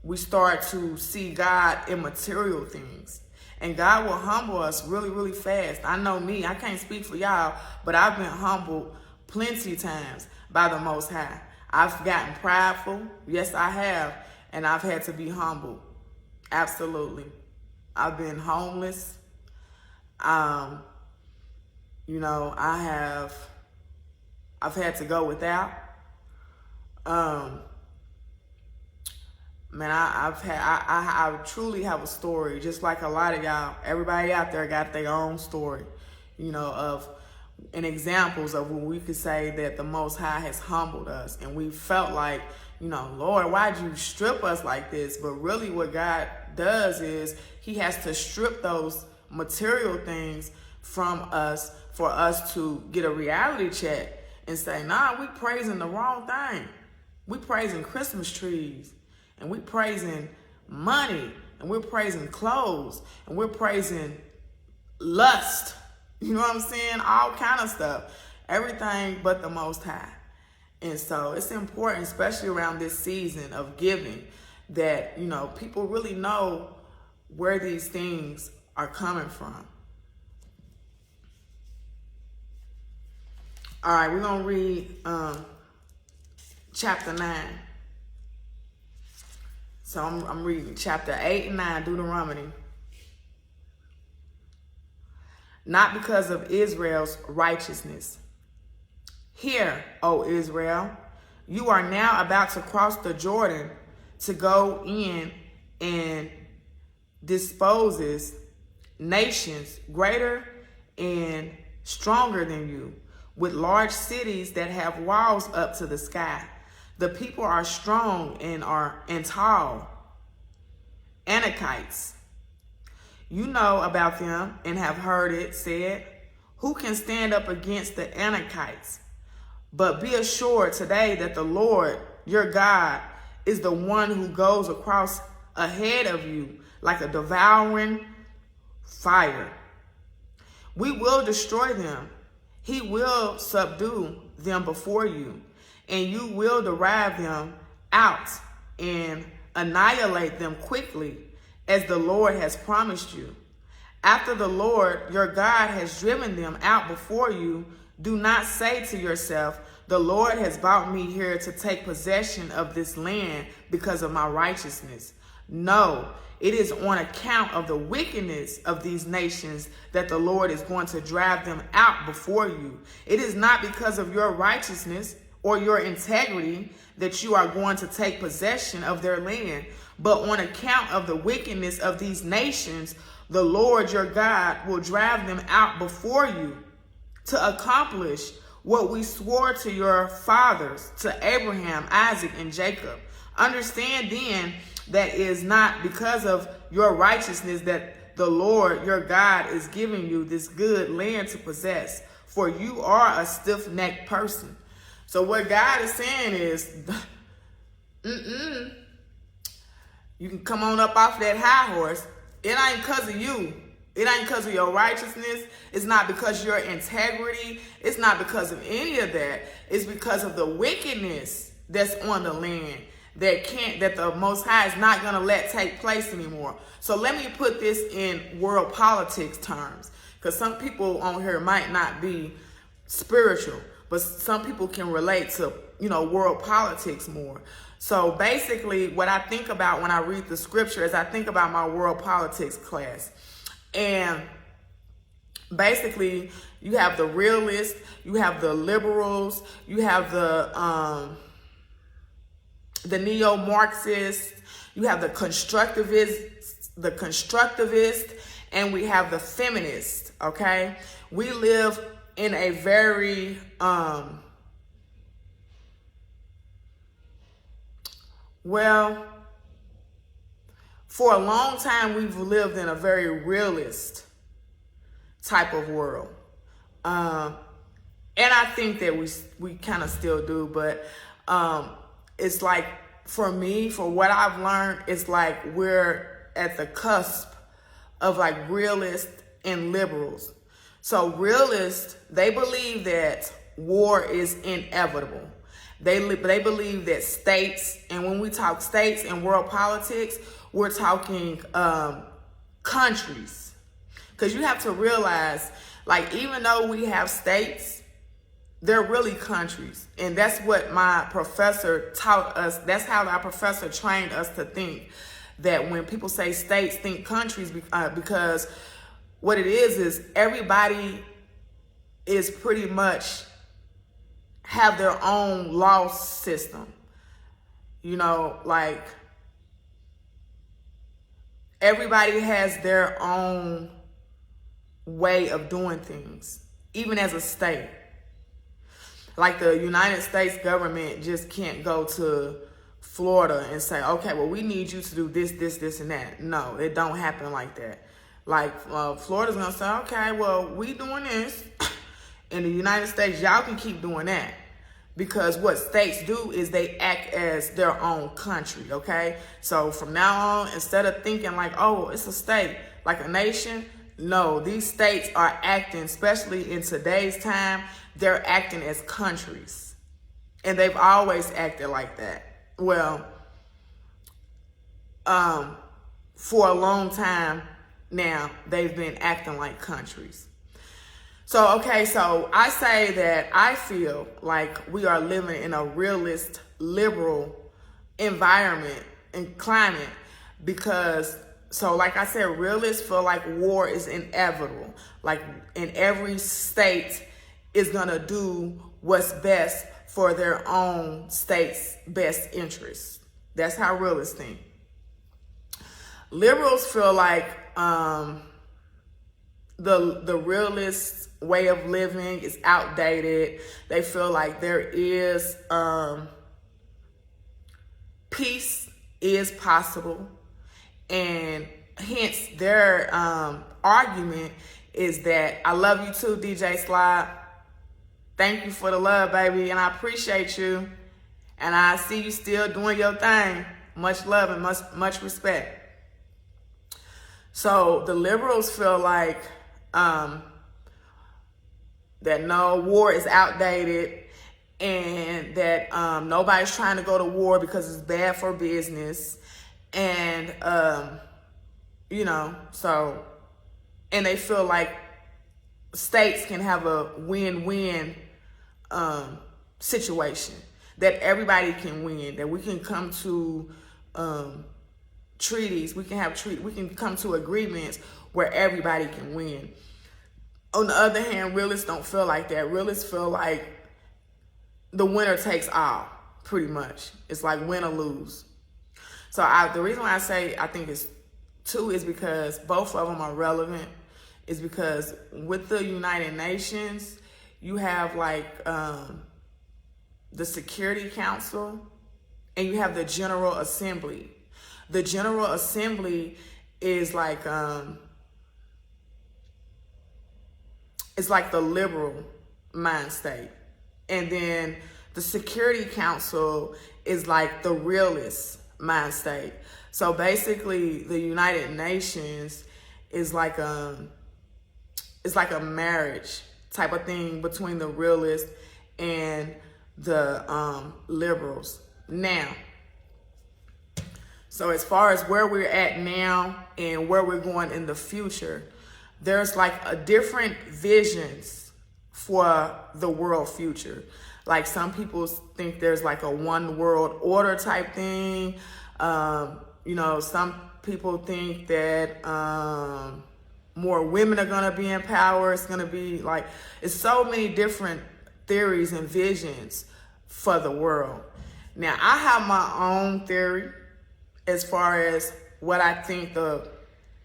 We start to see God in material things. And God will humble us really, really fast. I know me, I can't speak for y'all, but I've been humbled plenty times by the Most High. I've gotten prideful. Yes, I have. And I've had to be humbled. Absolutely. I've been homeless. I've had to go without. Man, I truly have a story, just like a lot of y'all. Everybody out there got their own story, and examples of when we could say that the Most High has humbled us, and we felt like, Lord, why'd you strip us like this? But really what God does is he has to strip those material things from us for us to get a reality check and say, nah, we praising the wrong thing. We praising Christmas trees. And we're praising money, and we're praising clothes, and we're praising lust. You know what I'm saying? All kind of stuff. Everything but the Most High. And so it's important, especially around this season of giving, that, people really know where these things are coming from. All right, we're going to read chapter 9. So I'm reading chapter 8 and 9, Deuteronomy. Not because of Israel's righteousness. Hear, O Israel, you are now about to cross the Jordan to go in and disposes nations greater and stronger than you, with large cities that have walls up to the sky. The people are strong and tall. Anakites. You know about them and have heard it said, who can stand up against the Anakites? But be assured today that the Lord, your God, is the one who goes across ahead of you like a devouring fire. We will destroy them. He will subdue them before you, and you will drive them out and annihilate them quickly, as the Lord has promised you. After the Lord, your God, has driven them out before you, do not say to yourself, the Lord has brought me here to take possession of this land because of my righteousness. No, it is on account of the wickedness of these nations that the Lord is going to drive them out before you. It is not because of your righteousness or your integrity that you are going to take possession of their land, but on account of the wickedness of these nations, the Lord your God will drive them out before you to accomplish what we swore to your fathers, to Abraham, Isaac, and Jacob. Understand then that it is not because of your righteousness that the Lord your God is giving you this good land to possess, for you are a stiff-necked person. So what God is saying is, you can come on up off that high horse. It ain't because of you. It ain't because of your righteousness. It's not because of your integrity. It's not because of any of that. It's because of the wickedness that's on the land that the Most High is not going to let take place anymore. So let me put this in world politics terms, because some people on here might not be spiritual, but some people can relate to, world politics more. So basically what I think about when I read the scripture is I think about my world politics class. And basically you have the realists, you have the liberals, you have the neo-Marxists, you have the constructivists, and we have the feminists, okay? We live in a very for a long time, we've lived in a very realist type of world. And I think that we kind of still do, but it's like, for me, for what I've learned, it's like we're at the cusp of like realists and liberals. So realists, they believe that war is inevitable. They believe that states, and when we talk states and world politics, we're talking countries. Because you have to realize, like, even though we have states, they're really countries. And that's what my professor taught us. That's how our professor trained us to think, that when people say states, think countries, because what it is everybody is pretty much have their own law system. Like, everybody has their own way of doing things, even as a state. Like, the United States government just can't go to Florida and say, okay, well, we need you to do this, this, this, and that. No, it don't happen like that. Like, Florida's gonna say, okay, well, we doing this. In the United States, y'all can keep doing that. Because what states do is they act as their own country, okay? So from now on, instead of thinking like, oh, it's a state, like a nation, no, these states are acting, especially in today's time, they're acting as countries. And they've always acted like that. Well, for a long time now, they've been acting like countries. So, okay, so I say that I feel like we are living in a realist, liberal environment and climate, because so like I said, realists feel like war is inevitable. Like, in every state is gonna do what's best for their own state's best interests. That's how realists think. Liberals feel like the realist way of living is outdated. They feel like there is peace is possible, and hence their argument is that I love you too, DJ Slide. Thank you for the love, baby, and I appreciate you, and I see you still doing your thing. Much love and much respect. So the liberals feel like that no, war is outdated, and that nobody's trying to go to war because it's bad for business, and so, and they feel like states can have a win-win situation, that everybody can win, that we can come to treaties, we can come to agreements where everybody can win. On the other hand, realists don't feel like that. Realists feel like the winner takes all, pretty much. It's like win or lose. So the reason why I say I think it's two is because both of them are relevant. Is because with the United Nations, you have like the Security Council, and you have the General Assembly. The General Assembly is like it's like the liberal mind state, and then the Security Council is like the realist mind state. So basically, the United Nations is like it's like a marriage type of thing between the realists and the liberals. Now, so as far as where we're at now and where we're going in the future, there's like a different visions for the world future. Like, some people think there's like a one world order type thing. Some people think that more women are going to be in power. It's going to be like, it's so many different theories and visions for the world. Now, I have my own theory as far as what I think the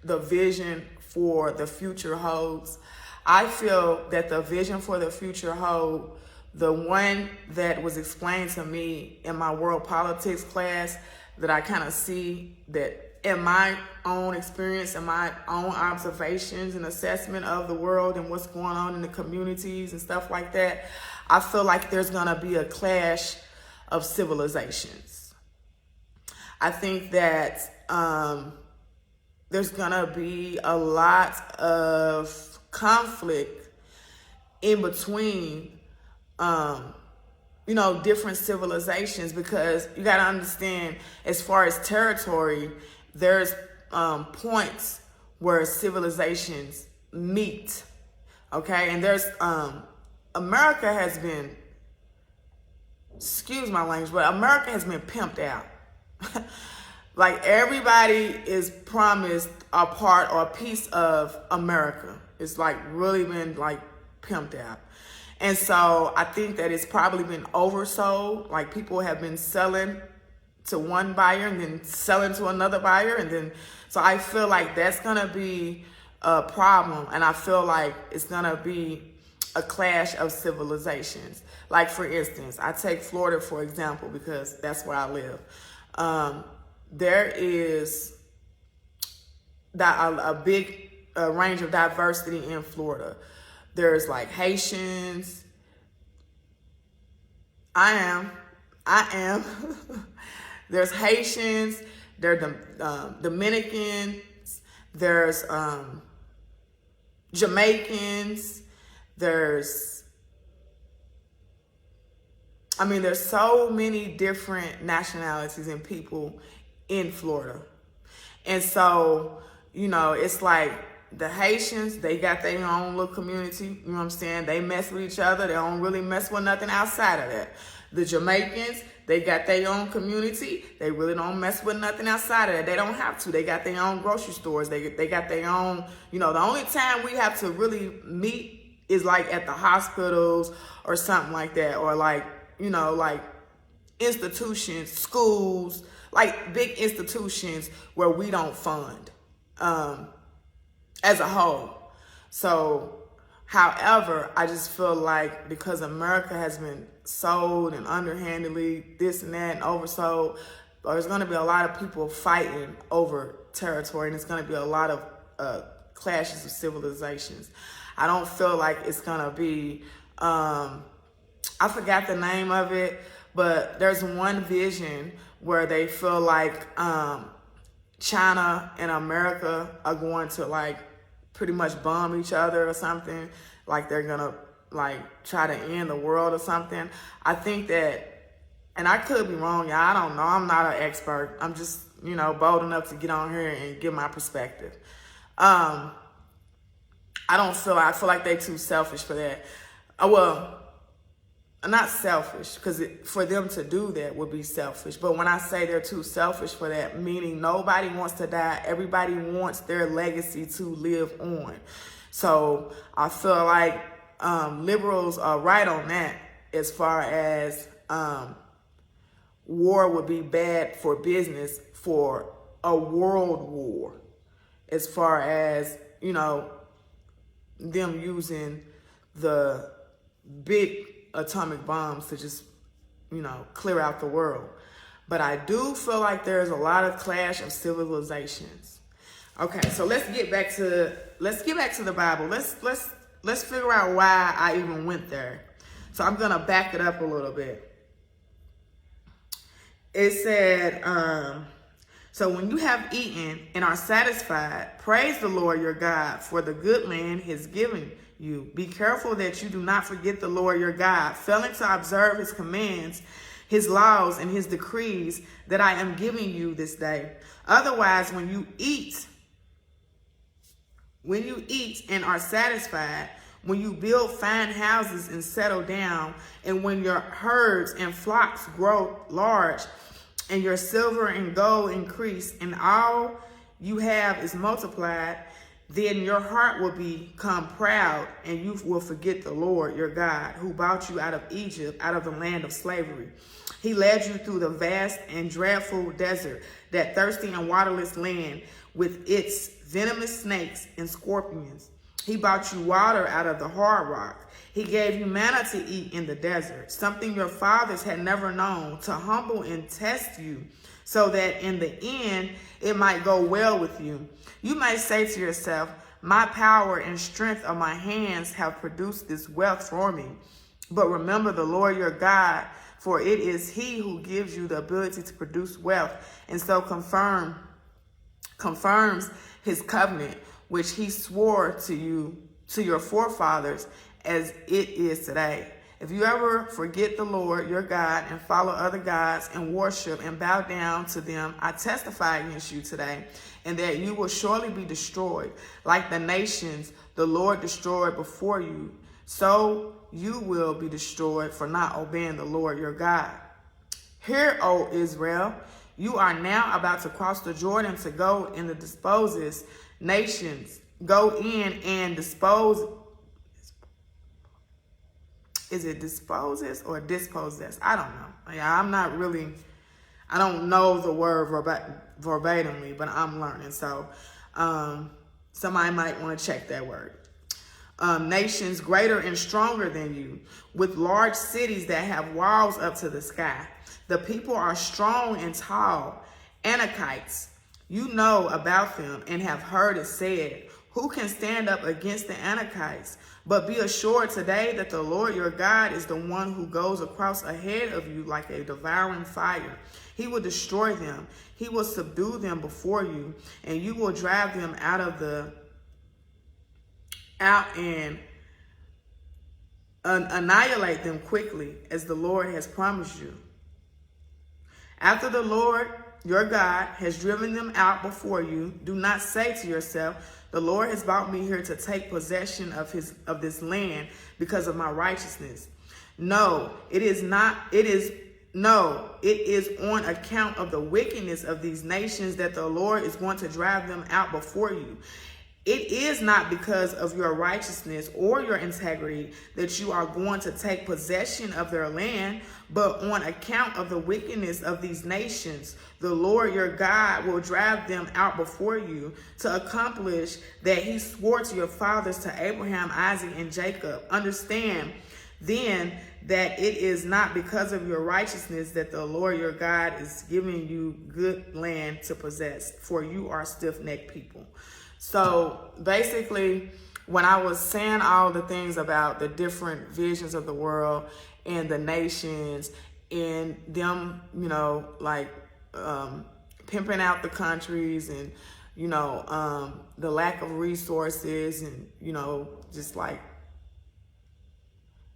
vision for the future holds. I feel that the vision for the future holds, the one that was explained to me in my world politics class, that I kind of see that in my own experience and my own observations and assessment of the world and what's going on in the communities and stuff like that, I feel like there's going to be a clash of civilizations. I think that there's going to be a lot of conflict in between different civilizations, because you got to understand, as far as territory, there's points where civilizations meet, okay? And there's, America has been, excuse my language, but America has been pimped out. Like, everybody is promised a part or a piece of America. It's like really been like pimped out. And so I think that it's probably been oversold. Like, people have been selling to one buyer and then selling to another buyer. And then, so I feel like that's going to be a problem. And I feel like it's going to be a clash of civilizations. Like, for instance, I take Florida, for example, because that's where I live. There is a big range of diversity in Florida. There's like Haitians. I am. There's Haitians. There's Dominicans. There's Jamaicans. There's so many different nationalities and people in Florida. And so, it's like the Haitians, they got their own little community, you know what I'm saying? They mess with each other. They don't really mess with nothing outside of that. The Jamaicans, they got their own community. They really don't mess with nothing outside of that. They don't have to. They got their own grocery stores. They got their own, the only time we have to really meet is like at the hospitals or something like that. Or like institutions, schools, like big institutions where we don't fund as a whole. So, however, I just feel like because America has been sold and underhandedly this and that and oversold, there's going to be a lot of people fighting over territory, and it's going to be a lot of clashes of civilizations. I don't feel like it's going to be, I forgot the name of it, but there's one vision where they feel like China and America are going to like pretty much bomb each other or something. Like they're gonna like try to end the world or something. I think that, and I could be wrong, y'all. I don't know. I'm not an expert. I'm just, bold enough to get on here and give my perspective. I feel like they're too selfish for that. Well, not selfish, because for them to do that would be selfish. But when I say they're too selfish for that, meaning nobody wants to die. Everybody wants their legacy to live on. So I feel like liberals are right on that as far as war would be bad for business for a world war. As far as, them using the big atomic bombs to just, clear out the world. But I do feel like there's a lot of clash of civilizations. Okay, so let's get back to the Bible. Let's figure out why I even went there. So I'm gonna back it up a little bit. It said, so when you have eaten and are satisfied, praise the Lord your God for the good land he has given you. Be careful that you do not forget the Lord your God, failing to observe his commands, his laws, and his decrees that I am giving you this day. Otherwise, when you eat and are satisfied, when you build fine houses and settle down, and when your herds and flocks grow large, and your silver and gold increase, and all you have is multiplied, then your heart will become proud, and you will forget the Lord your God, who brought you out of Egypt, out of the land of slavery. He led you through the vast and dreadful desert, that thirsty and waterless land with its venomous snakes and scorpions. He brought you water out of the hard rock. He gave you manna to eat in the desert, something your fathers had never known, to humble and test you, so that in the end it might go well with you. You may say to yourself, my power and strength of my hands have produced this wealth for me. But remember the Lord your God, for it is he who gives you the ability to produce wealth, and so confirms his covenant, which he swore to you, to your forefathers, as it is today. If you ever forget the Lord your God and follow other gods and worship and bow down to them, I testify against you today, and that you will surely be destroyed. Like the nations the Lord destroyed before you, so you will be destroyed for not obeying the Lord your God. Hear, O Israel, you are now about to cross the Jordan to go in the disposes nations. Go in and dispose. Is it disposes or disposes? I don't know. Yeah, I don't know the word verbatimly, but I'm learning. So somebody might want to check that word. Nations greater and stronger than you, with large cities that have walls up to the sky. The people are strong and tall. Anakites, you know about them and have heard it said, who can stand up against the Anakites? But be assured today that the Lord your God is the one who goes across ahead of you like a devouring fire. He will destroy them. He will subdue them before you, and you will drive them out and annihilate them quickly, as the Lord has promised you. After the Lord your God has driven them out before you, do not say to yourself, the Lord has brought me here to take possession of this land because of my righteousness. No, it is not. It is on account of the wickedness of these nations that the Lord is going to drive them out before you. It is not because of your righteousness or your integrity that you are going to take possession of their land, but on account of the wickedness of these nations, the Lord your God will drive them out before you to accomplish that he swore to your fathers, to Abraham, Isaac, and Jacob. Understand then that it is not because of your righteousness that the Lord your God is giving you good land to possess, for you are stiff-necked people. So basically, when I was saying all the things about the different visions of the world and the nations and them, like pimping out the countries and, the lack of resources and, just like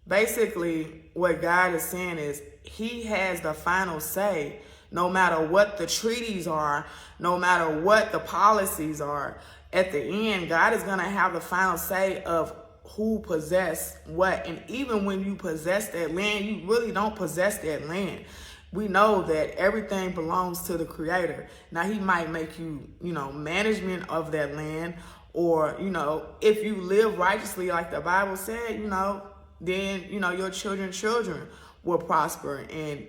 basically what God is saying is he has the final say, no matter what the treaties are, no matter what the policies are. At the end, God is going to have the final say of who possess what. And even when you possess that land, you really don't possess that land. We know that everything belongs to the Creator. Now, he might make you, management of that land, or, if you live righteously, like the Bible said, then, your children will prosper and,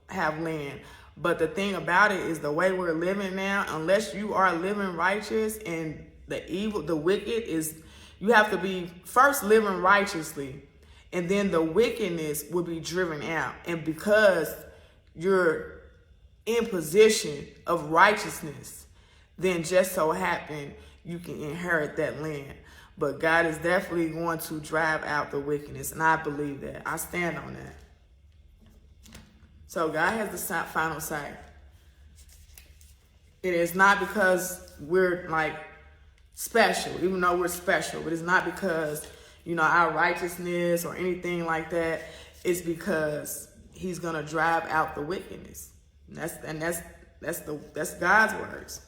have land. But the thing about it is the way we're living now, unless you are living righteous, and the wicked is, you have to be first living righteously, and then the wickedness will be driven out. And because you're in position of righteousness, then just so happen you can inherit that land. But God is definitely going to drive out the wickedness, and I believe that. I stand on that. So God has the final say. It is not because we're like special, even though we're special, but it's not because, our righteousness or anything like that. It's because he's going to drive out the wickedness. That's God's words.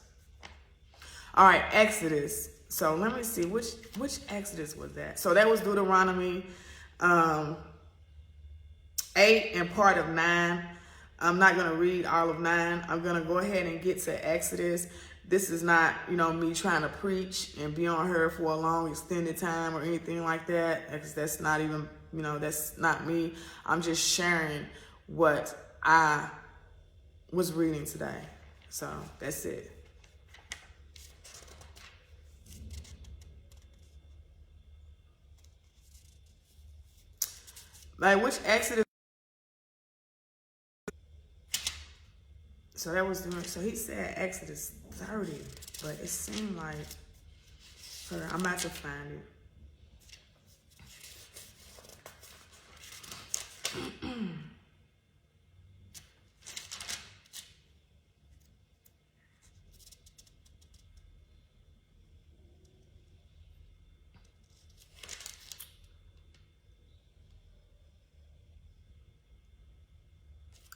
All right, Exodus. So let me see, which Exodus was that? So that was Deuteronomy 8 and part of 9. I'm not going to read all of 9. I'm going to go ahead and get to Exodus. This is not, me trying to preach and be on here for a long extended time or anything like that. Because that's not even, that's not me. I'm just sharing what I was reading today. So that's it. Like, which Exodus? So that was doing, so he said Exodus 30, but it seemed like, I'm about to find it.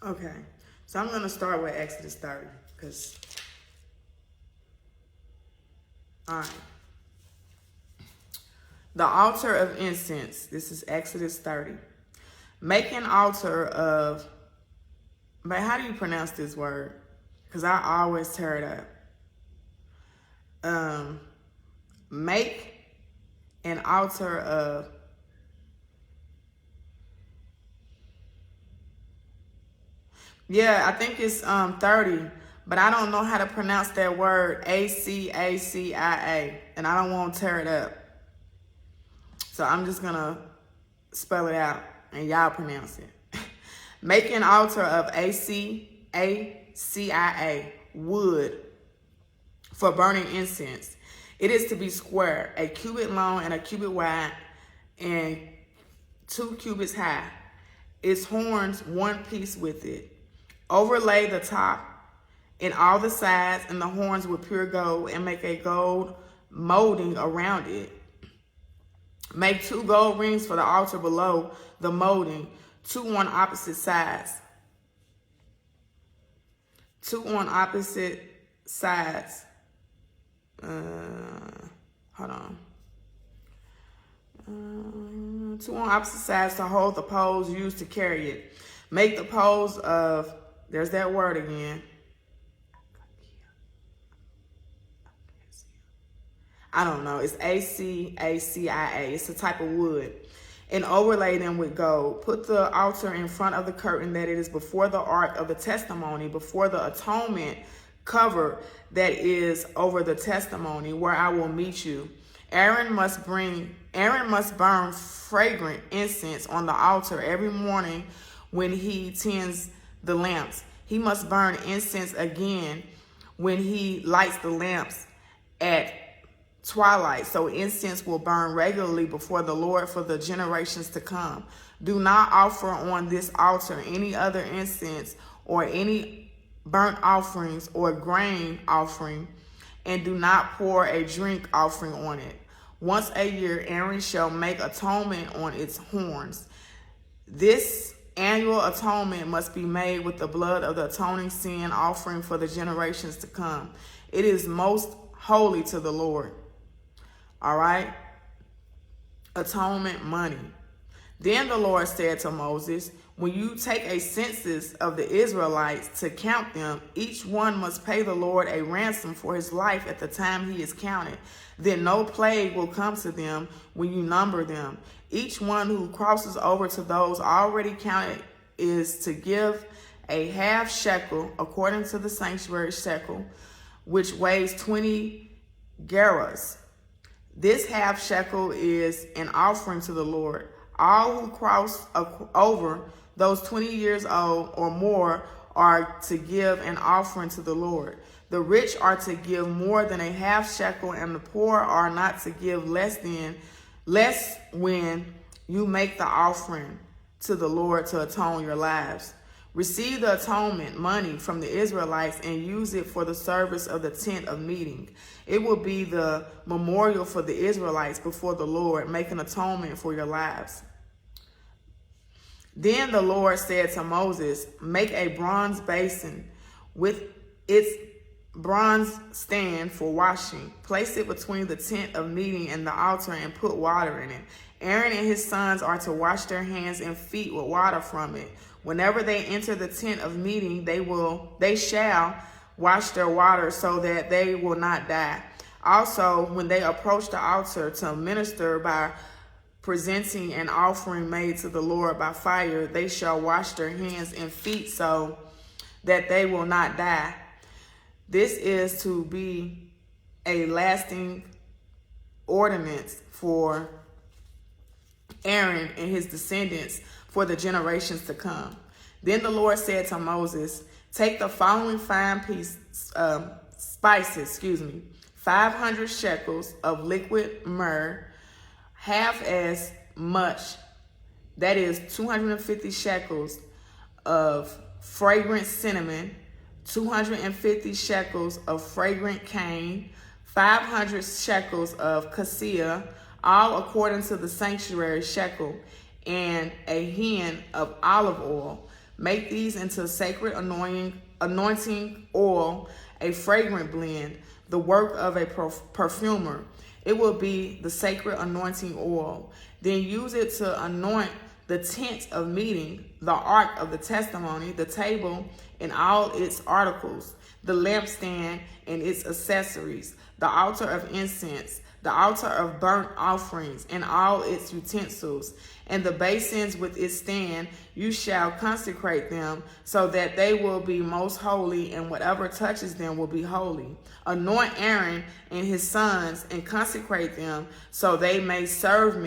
Okay, so I'm going to start with Exodus 30, because, all right. The altar of incense. This is Exodus 30. Make an altar of, but how do you pronounce this word? Because I always tear it up. Make an altar of, yeah, I think it's 30, but I don't know how to pronounce that word, A-C-A-C-I-A, and I don't want to tear it up. So I'm just going to spell it out, and y'all pronounce it. Make an altar of A-C-A-C-I-A, wood, for burning incense. It is to be square, a cubit long and a cubit wide, and 2 cubits high. Its horns, one piece with it. Overlay the top and all the sides and the horns with pure gold, and make a gold molding around it. Make 2 gold rings for the altar below the molding, 2 on opposite sides. 2 on opposite sides. Hold on. Two on opposite sides to hold the poles used to carry it. Make the poles of, there's that word again. I don't know. It's ACACIA. It's a type of wood. And overlay them with gold. Put the altar in front of the curtain that it is before the ark of the testimony, before the atonement cover that is over the testimony, where I will meet you. Aaron must burn fragrant incense on the altar every morning when he tends the lamps. He must burn incense again when he lights the lamps at twilight, so incense will burn regularly before the Lord for the generations to come. Do not offer on this altar any other incense or any burnt offerings or grain offering, and do not pour a drink offering on it. Once a year, Aaron shall make atonement on its horns. This annual atonement must be made with the blood of the atoning sin offering for the generations to come. It is most holy to the Lord. All right. Atonement money. Then the Lord said to Moses, when you take a census of the Israelites to count them, each one must pay the Lord a ransom for his life at the time he is counted. Then no plague will come to them when you number them. Each one who crosses over to those already counted is to give a half shekel according to the sanctuary shekel, which weighs 20 gerahs. This half shekel is an offering to the Lord. All who cross over those 20 years old or more are to give an offering to the Lord. The rich are to give more than a half shekel, and the poor are not to give less when you make the offering to the Lord to atone your lives. Receive the atonement money from the Israelites and use it for the service of the tent of meeting. It will be the memorial for the Israelites before the Lord, making atonement for your lives. Then the Lord said to Moses, make a bronze basin with its bronze stand for washing. Place it between the tent of meeting and the altar and put water in it. Aaron and his sons are to wash their hands and feet with water from it. Whenever they enter the tent of meeting, they shall wash their water so that they will not die. Also, when they approach the altar to minister by presenting an offering made to the Lord by fire, they shall wash their hands and feet so that they will not die. This is to be a lasting ordinance for Aaron and his descendants for the generations to come. Then the Lord said to Moses, take the following fine spices, 500 shekels of liquid myrrh, half as much, that is 250 shekels of fragrant cinnamon, 250 shekels of fragrant cane, 500 shekels of cassia, all according to the sanctuary shekel, and a hin of olive oil. Make these into sacred anointing oil, a fragrant blend, the work of a perfumer. It will be the sacred anointing oil. Then use it to anoint the tent of meeting, the ark of the testimony, the table and all its articles, the lampstand and its accessories, the altar of incense, the altar of burnt offerings and all its utensils, and the basins with its stand. You shall consecrate them so that they will be most holy, and whatever touches them will be holy. Anoint Aaron and his sons and consecrate them so they may serve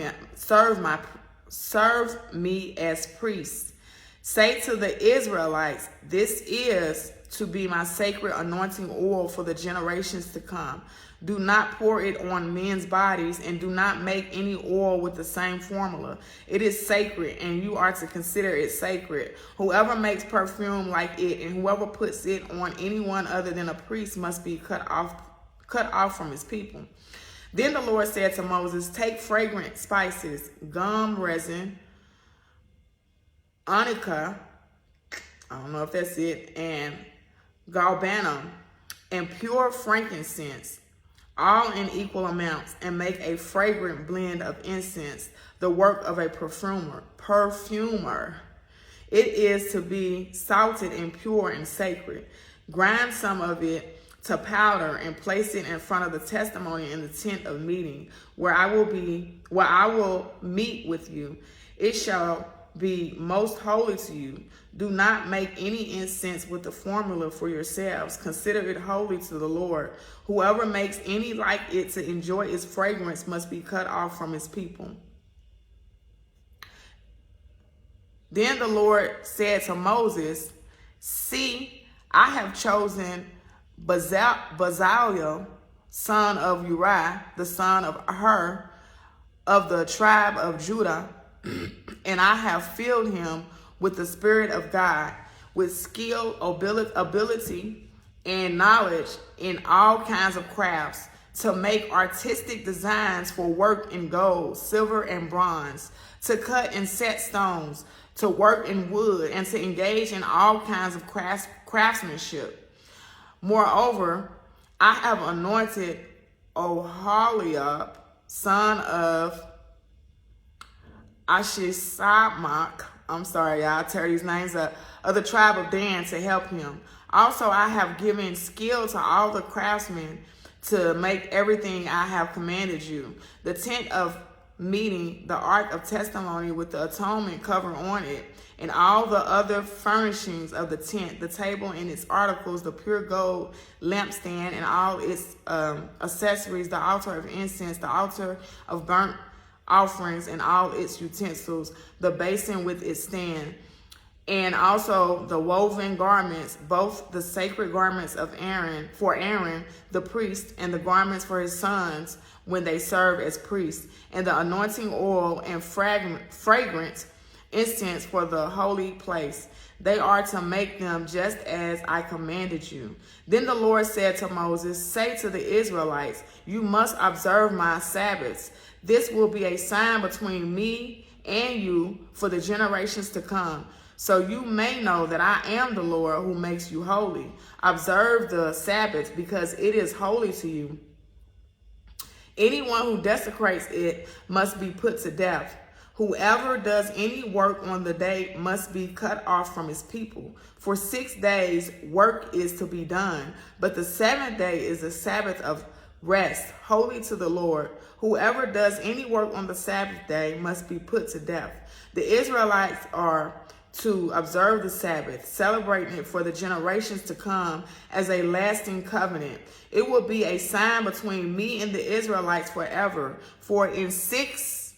me as priests. Say to the Israelites, this is to be my sacred anointing oil for the generations to come. Do not pour it on men's bodies, and do not make any oil with the same formula. It is sacred, and you are to consider it sacred. Whoever makes perfume like it, and whoever puts it on anyone other than a priest must be cut off from his people. Then the Lord said to Moses, take fragrant spices, gum resin, onycha, I don't know if that's it, and galbanum, and pure frankincense, all in equal amounts, and make a fragrant blend of incense, the work of a perfumer. It is to be salted and pure and sacred. Grind some of it to powder and place it in front of the testimony in the tent of meeting, where I will meet with you. It shall be most holy to you. Do not make any incense with the formula for yourselves. Consider it holy to the Lord. Whoever makes any like it to enjoy its fragrance must be cut off from his people. Then the Lord said to Moses, see, I have chosen Bezalel, son of Uri, the son of Hur, of the tribe of Judah, and I have filled him with the Spirit of God, with skill, ability, and knowledge in all kinds of crafts, to make artistic designs for work in gold, silver, and bronze, to cut and set stones, to work in wood, and to engage in all kinds of craftsmanship. Moreover, I have anointed Oholiab, son of Ashisamach, I'm sorry, y'all, tear these names up, of the tribe of Dan to help him. Also, I have given skill to all the craftsmen to make everything I have commanded you. The tent of meeting, the ark of testimony with the atonement cover on it, and all the other furnishings of the tent, the table and its articles, the pure gold lampstand and all its accessories, the altar of incense, the altar of burnt offerings and all its utensils, the basin with its stand, and also the woven garments, both the sacred garments of Aaron, for Aaron the priest, and the garments for his sons when they serve as priests, and the anointing oil and fragrant incense for the holy place. They are to make them just as I commanded you. Then the Lord said to Moses, say to the Israelites, you must observe my Sabbaths. This will be a sign between me and you for the generations to come, so you may know that I am the Lord who makes you holy. Observe the Sabbath because it is holy to you. Anyone who desecrates it must be put to death. Whoever does any work on the day must be cut off from his people. For 6 days work is to be done, but the seventh day is a Sabbath of rest, holy to the Lord. Whoever does any work on the Sabbath day must be put to death. The Israelites are to observe the Sabbath, celebrating it for the generations to come as a lasting covenant. It will be a sign between me and the Israelites forever. For in 6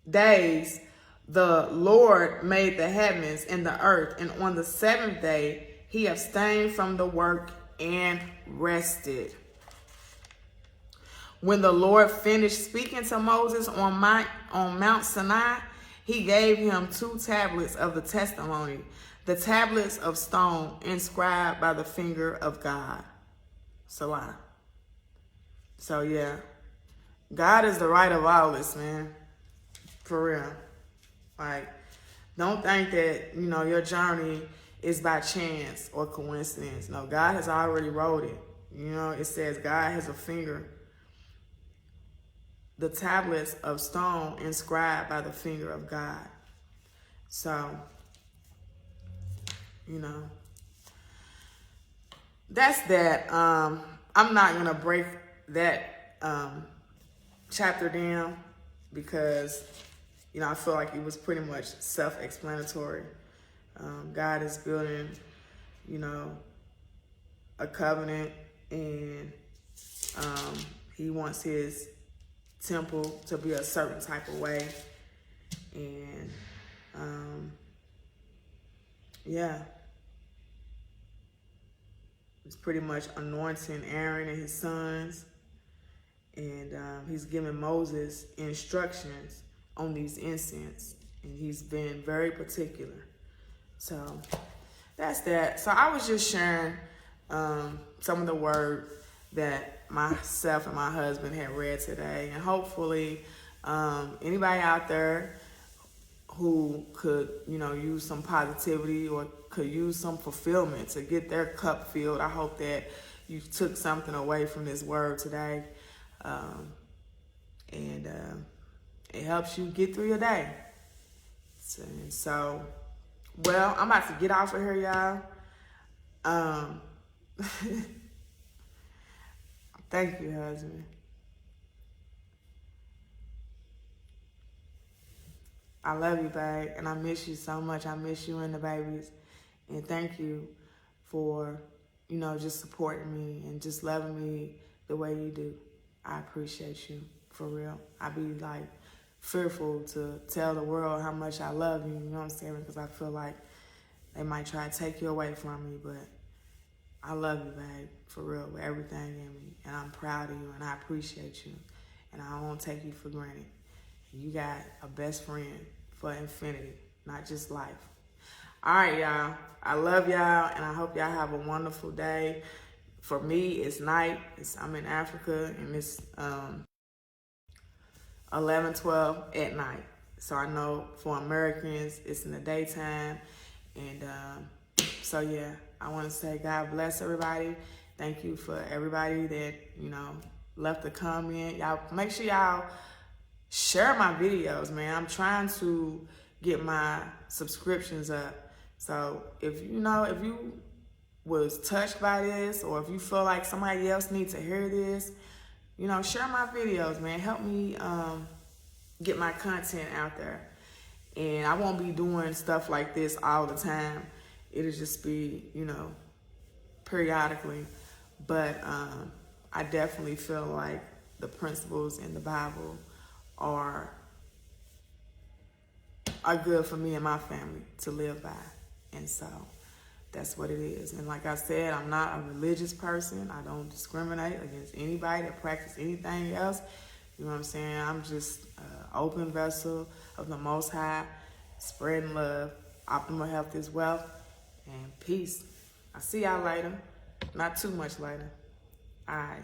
days the Lord made the heavens and the earth, and on the seventh day he abstained from the work and rested. When the Lord finished speaking to Moses on Mount Sinai, he gave him 2 tablets of the testimony, the tablets of stone inscribed by the finger of God. Salah. So yeah, God is the right of all this, man. For real. Like, don't think that, your journey is by chance or coincidence. No, God has already wrote it. It says God has a finger. The tablets of stone inscribed by the finger of God. So, that's that. I'm not going to break that chapter down because, I feel like it was pretty much self-explanatory. God is building, a covenant, and he wants his temple to be a certain type of way. And yeah, it's pretty much anointing Aaron and his sons, and he's giving Moses instructions on these incense, and he's been very particular. So that's that. So I was just sharing some of the word that myself and my husband had read today, and hopefully anybody out there who could use some positivity or could use some fulfillment to get their cup filled, I hope that you took something away from this word today. And it helps you get through your day. So, well, I'm about to get off of here, y'all. Thank you, husband. I love you, babe, and I miss you so much. I miss you and the babies. And thank you for, just supporting me and just loving me the way you do. I appreciate you, for real. I be like fearful to tell the world how much I love you, you know what I'm saying? Because I feel like they might try to take you away from me, but I love you, babe, for real, with everything in me. And I'm proud of you, and I appreciate you. And I won't take you for granted. You got a best friend for infinity, not just life. All right, y'all. I love y'all, and I hope y'all have a wonderful day. For me, it's night. I'm in Africa, and it's 11:12 at night. So I know for Americans, it's in the daytime. And so, yeah, I want to say God bless everybody. Thank you for everybody that, left a comment. Y'all, make sure y'all share my videos, man. I'm trying to get my subscriptions up. So if you was touched by this, or if you feel like somebody else needs to hear this, share my videos, man. Help me get my content out there. And I won't be doing stuff like this all the time. It'll just be, periodically. But I definitely feel like the principles in the Bible are good for me and my family to live by. And so that's what it is. And like I said, I'm not a religious person. I don't discriminate against anybody that practice anything else. You know what I'm saying? I'm just an open vessel of the Most High, spreading love. Optimal health is wealth. And peace. I'll see y'all later. Not too much later. All right.